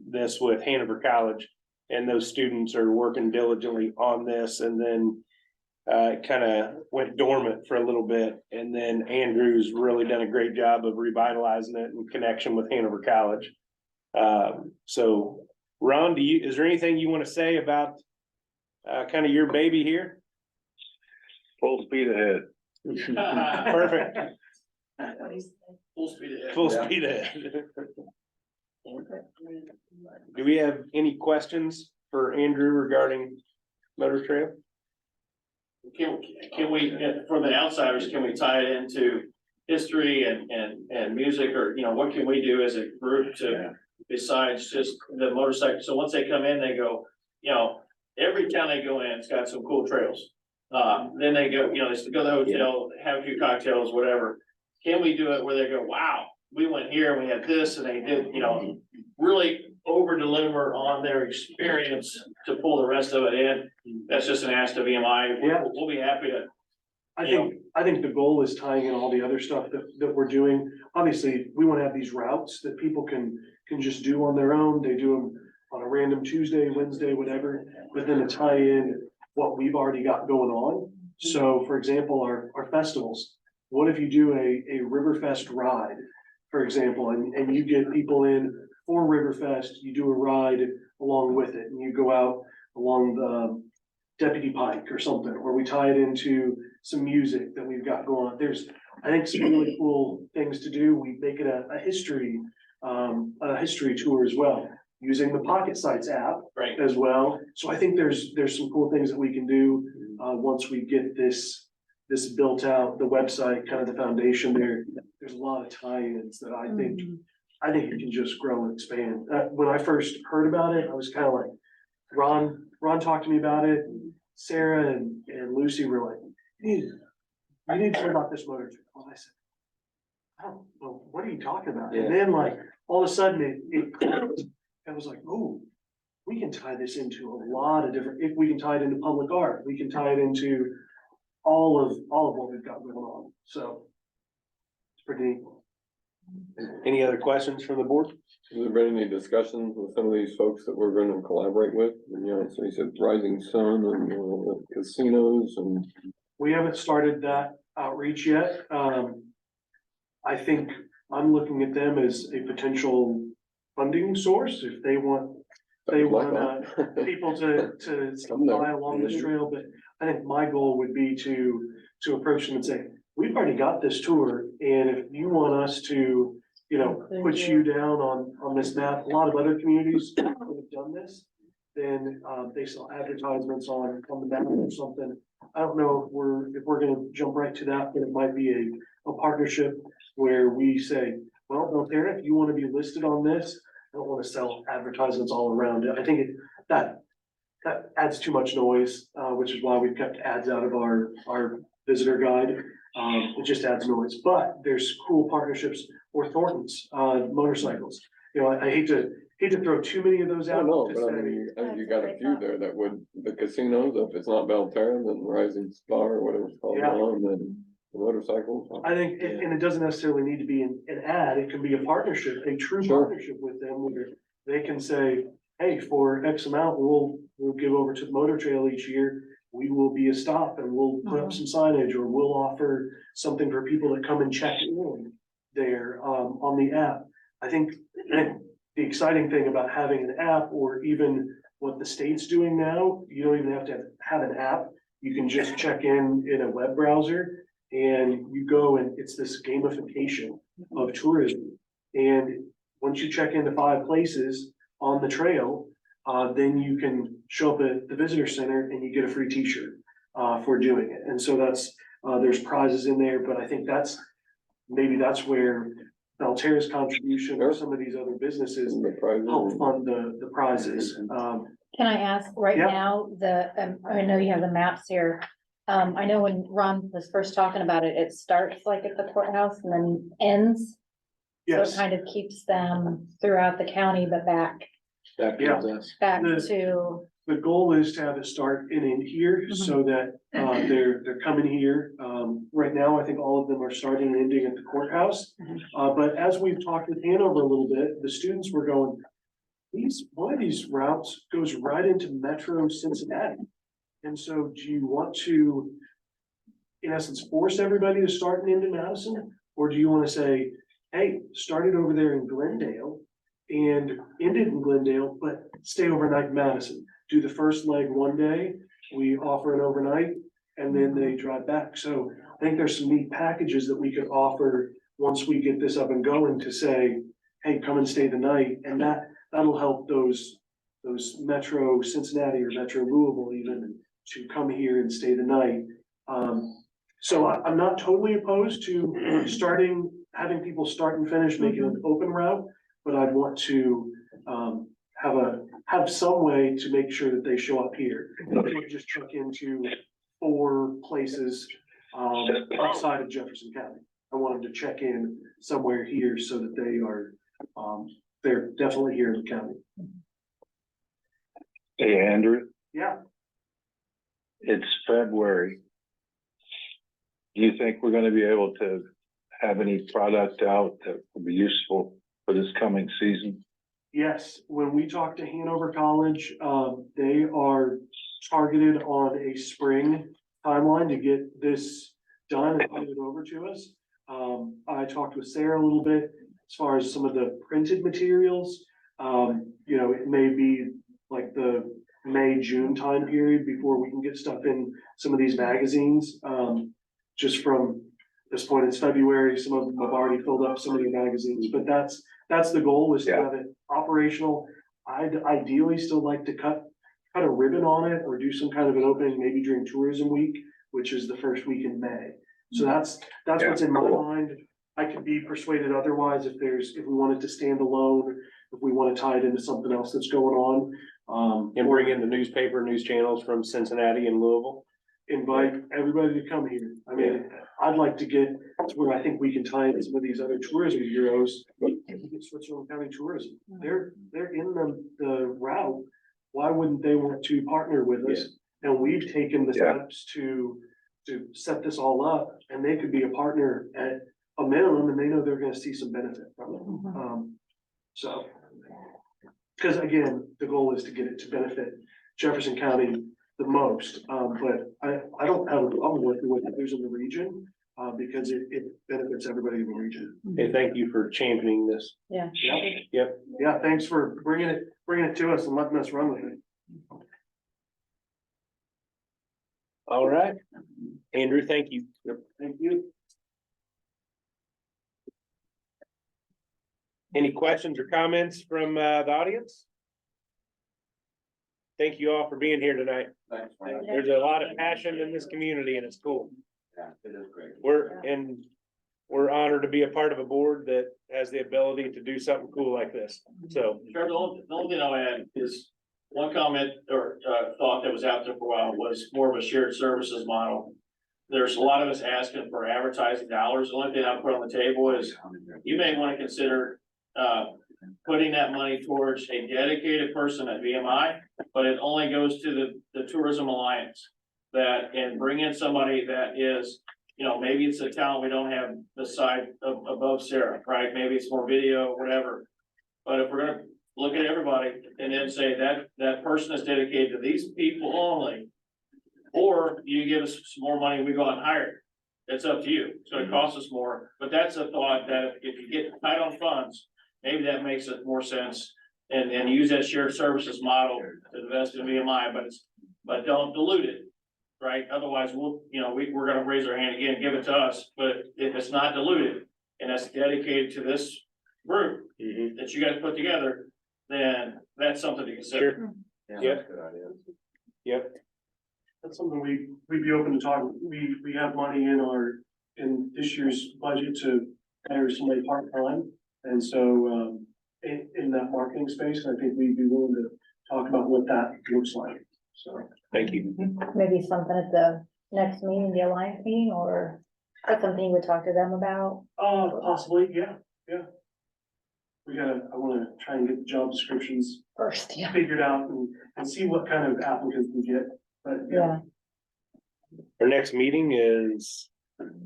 [SPEAKER 1] this with Hanover College. and those students are working diligently on this, and then it kind of went dormant for a little bit, and then Andrew's really done a great job of revitalizing it in connection with Hanover College. So Ron, is there anything you want to say about kind of your baby here?
[SPEAKER 9] Full speed ahead.
[SPEAKER 1] Perfect.
[SPEAKER 5] Full speed ahead.
[SPEAKER 1] Full speed ahead. Do we have any questions for Andrew regarding Motor Trail?
[SPEAKER 5] Can we, for the outsiders, can we tie it into history and music, or, you know, what can we do as a group to, besides just the motorcycle? So once they come in, they go, you know, every town they go in, it's got some cool trails. Then they go, you know, they go to the hotel, have a few cocktails, whatever. Can we do it where they go, wow, we went here and we had this, and they did, you know, really over deliver on their experience to pull the rest of it in? That's just an ask of EMI.
[SPEAKER 13] Yeah.
[SPEAKER 5] We'll be happy to.
[SPEAKER 13] I think the goal is tying in all the other stuff that we're doing. Obviously, we want to have these routes that people can just do on their own. They do them on a random Tuesday, Wednesday, whatever, but then to tie in what we've already got going on. So for example, our festivals, what if you do a Riverfest ride, for example, and you get people in for Riverfest, you do a ride along with it, and you go out along the Deputy Pike or something, or we tie it into some music that we've got going on. There's, I think, some really cool things to do. We make it a history tour as well, using the Pocket Sites app
[SPEAKER 5] Right.
[SPEAKER 13] as well. So I think there's some cool things that we can do, once we get this built out, the website, kind of the foundation there. There's a lot of tie-ins that I think it can just grow and expand. When I first heard about it, I was kind of like, Ron talked to me about it. Sarah and Lucy were like, you need to hear about this motor trail. And I said, I don't know, what are you talking about? And then like, all of a sudden it clicked. I was like, oh, we can tie this into a lot of different, if we can tie it into public art, we can tie it into all of what we've got going on. So it's pretty neat.
[SPEAKER 1] Any other questions from the board?
[SPEAKER 3] Has there been any discussions with some of these folks that we're gonna collaborate with? You know, so you said Rising Sun and the casinos and.
[SPEAKER 13] We haven't started that outreach yet. I think I'm looking at them as a potential funding source if they want people to fly along this trail, but I think my goal would be to approach them and say, we've already got this tour, and if you want us to, you know, put you down on this map, a lot of other communities that have done this, then they sell advertisements on the map or something. I don't know if we're gonna jump right to that, but it might be a partnership where we say, well, Belterra, if you want to be listed on this, I don't want to sell advertisements all around it. I think that adds too much noise, which is why we've kept ads out of our visitor guide. It just adds noise, but there's cool partnerships, or Thornton's motorcycles. You know, I hate to throw too many of those
[SPEAKER 3] I
[SPEAKER 13] out.
[SPEAKER 3] don't know,
[SPEAKER 13] to
[SPEAKER 3] but I
[SPEAKER 13] say-
[SPEAKER 3] mean, you got a few there that would, the casinos, if it's not Belterra, then Rising Star, or whatever it's called
[SPEAKER 13] Yeah.
[SPEAKER 3] now, and then the motorcycles.
[SPEAKER 13] I think, and it doesn't necessarily need to be an ad, it can be a partnership, a true
[SPEAKER 3] Sure.
[SPEAKER 13] partnership with them, where they can say, hey, for X amount, we'll give over to the motor trail each year. We will be a stop and we'll put up some signage, or we'll offer something for people that come and check in there, on the app. I think the exciting thing about having an app, or even what the state's doing now, you don't even have to have an app. You can just check in a web browser, and you go, and it's this gamification of tourism. And once you check into 5 places on the trail, then you can show up at the visitor center and you get a free t-shirt for doing it. And so that's, there's prizes in there, but I think maybe that's where Belterra's contribution, or some of these other businesses
[SPEAKER 3] And the prizes.
[SPEAKER 13] help fund the prizes.
[SPEAKER 8] Can I ask right
[SPEAKER 13] Yeah.
[SPEAKER 8] now, I know you have the maps here. I know when Ron was first talking about it, it starts like at the courthouse and then ends. So it
[SPEAKER 13] Yes,
[SPEAKER 8] kind of keeps them throughout the county, but back
[SPEAKER 1] That
[SPEAKER 13] Yeah.
[SPEAKER 1] gives us.
[SPEAKER 8] to,
[SPEAKER 13] the goal is to have it start in here so that they're coming here. Right now, I think all of them are starting and ending at the courthouse. But as we've talked with Hanover a little bit, the students were going, one of these routes goes right into Metro Cincinnati. And so do you want to, in essence, force everybody to start in into Madison? Or do you want to say, hey, start it over there in Glendale and end it in Glendale, but stay overnight in Madison? Do the first leg one day, we offer an overnight, and then they drive back. So I think there's some neat packages that we could offer once we get this up and going to say, hey, come and stay the night. And that'll help those Metro Cincinnati or Metro Louisville even to come here and stay the night. So I'm not totally opposed to having people start and finish, making an open route, but I'd want to have some way to make sure that they show up here. Don't just chuck into 4 places outside of Jefferson County. I want them to check in somewhere here so that they're definitely here in the county.
[SPEAKER 9] Hey, Andrew,
[SPEAKER 13] Yeah.
[SPEAKER 9] it's February. Do you think we're gonna be able to have any product out that will be useful for this coming season?
[SPEAKER 13] Yes, when we talk to Hanover College, they are targeted on a spring timeline to get this done and hand it over to us. I talked with Sarah a little bit as far as some of the printed materials. It may be like the May, June time period before we can get stuff in some of these magazines. Just from this point, it's February, some of them have already filled up some of the magazines, but that's the goal, is to have it operational. I'd ideally still like to cut a ribbon on it or do some kind of an opening, maybe during tourism week, which is the first week in May. So that's what's in my mind. I could be persuaded otherwise if we wanted to stand alone, if we want to tie it into something else that's going on.
[SPEAKER 1] And bring in the news channels from Cincinnati and Louisville.
[SPEAKER 13] Invite everybody to come here. I mean, I'd like to get to where I think we can tie in some of these other tourism bureaus. Switzerland County Tourism, they're in the route. Why wouldn't they want to partner with us? And we've taken the steps to set this all up, and they could be a partner at a minimum, and they know they're gonna see some benefit from it. Because again, the goal is to get it to benefit Jefferson County the most, but I don't have a problem working with others in the region, because it benefits everybody in the region.
[SPEAKER 1] Hey, thank you for championing this.
[SPEAKER 8] Yeah.
[SPEAKER 1] Yep.
[SPEAKER 13] Yeah, thanks for bringing it to us and letting us run with it.
[SPEAKER 1] All right. Andrew, thank you.
[SPEAKER 13] Thank you.
[SPEAKER 1] Any questions or comments from the audience? Thank you all for being here tonight.
[SPEAKER 14] Thanks, man.
[SPEAKER 1] There's a lot of passion in this community and it's cool.
[SPEAKER 14] Yeah, it is great.
[SPEAKER 1] We're honored to be a part of a board that has the ability to do something cool like this. So
[SPEAKER 5] Sure, the only thing I'll add is one comment or thought that was out there for a while was more of a shared services model. There's a lot of us asking for advertising dollars. The only thing I'll put on the table is you may want to consider putting that money towards a dedicated person at VMI, but it only goes to the Tourism Alliance. And bring in somebody that is, maybe it's a talent we don't have the side above Sarah, right? Maybe it's more video, whatever. But if we're gonna look at everybody and then say that person is dedicated to these people only, or you give us some more money, we go out and hire it. It's up to you. So it costs us more, but that's a thought that if you get tight on funds, maybe that makes it more sense and use that shared services model to invest in VMI, but don't dilute it. Right, otherwise we're gonna raise our hand again, give it to us, but if it's not diluted and that's dedicated to this group that you guys put together, then that's something to consider.
[SPEAKER 14] Yeah,
[SPEAKER 1] Yep.
[SPEAKER 14] that's a good idea.
[SPEAKER 1] Yep.
[SPEAKER 13] That's something we'd be open to talking. We have money in this year's budget to hire somebody part-time. And so, in that marketing space, I think we'd be willing to talk about what that looks like. So.
[SPEAKER 1] Thank you.
[SPEAKER 8] Maybe something at the next meeting, the Alliance meeting, or that's something you would talk to them about?
[SPEAKER 13] Possibly, yeah. I wanna try and get the job descriptions
[SPEAKER 8] First,
[SPEAKER 13] figured out and see what kind of applicants we get, but yeah.
[SPEAKER 1] Our next meeting is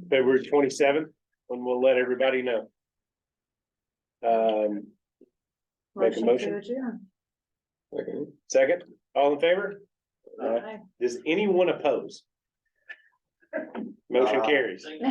[SPEAKER 1] February 27th, and we'll let everybody know. Make a motion.
[SPEAKER 3] Okay.
[SPEAKER 1] Second, all in favor?
[SPEAKER 8] Aye.
[SPEAKER 1] Does anyone oppose? Motion carries.
[SPEAKER 8] Thank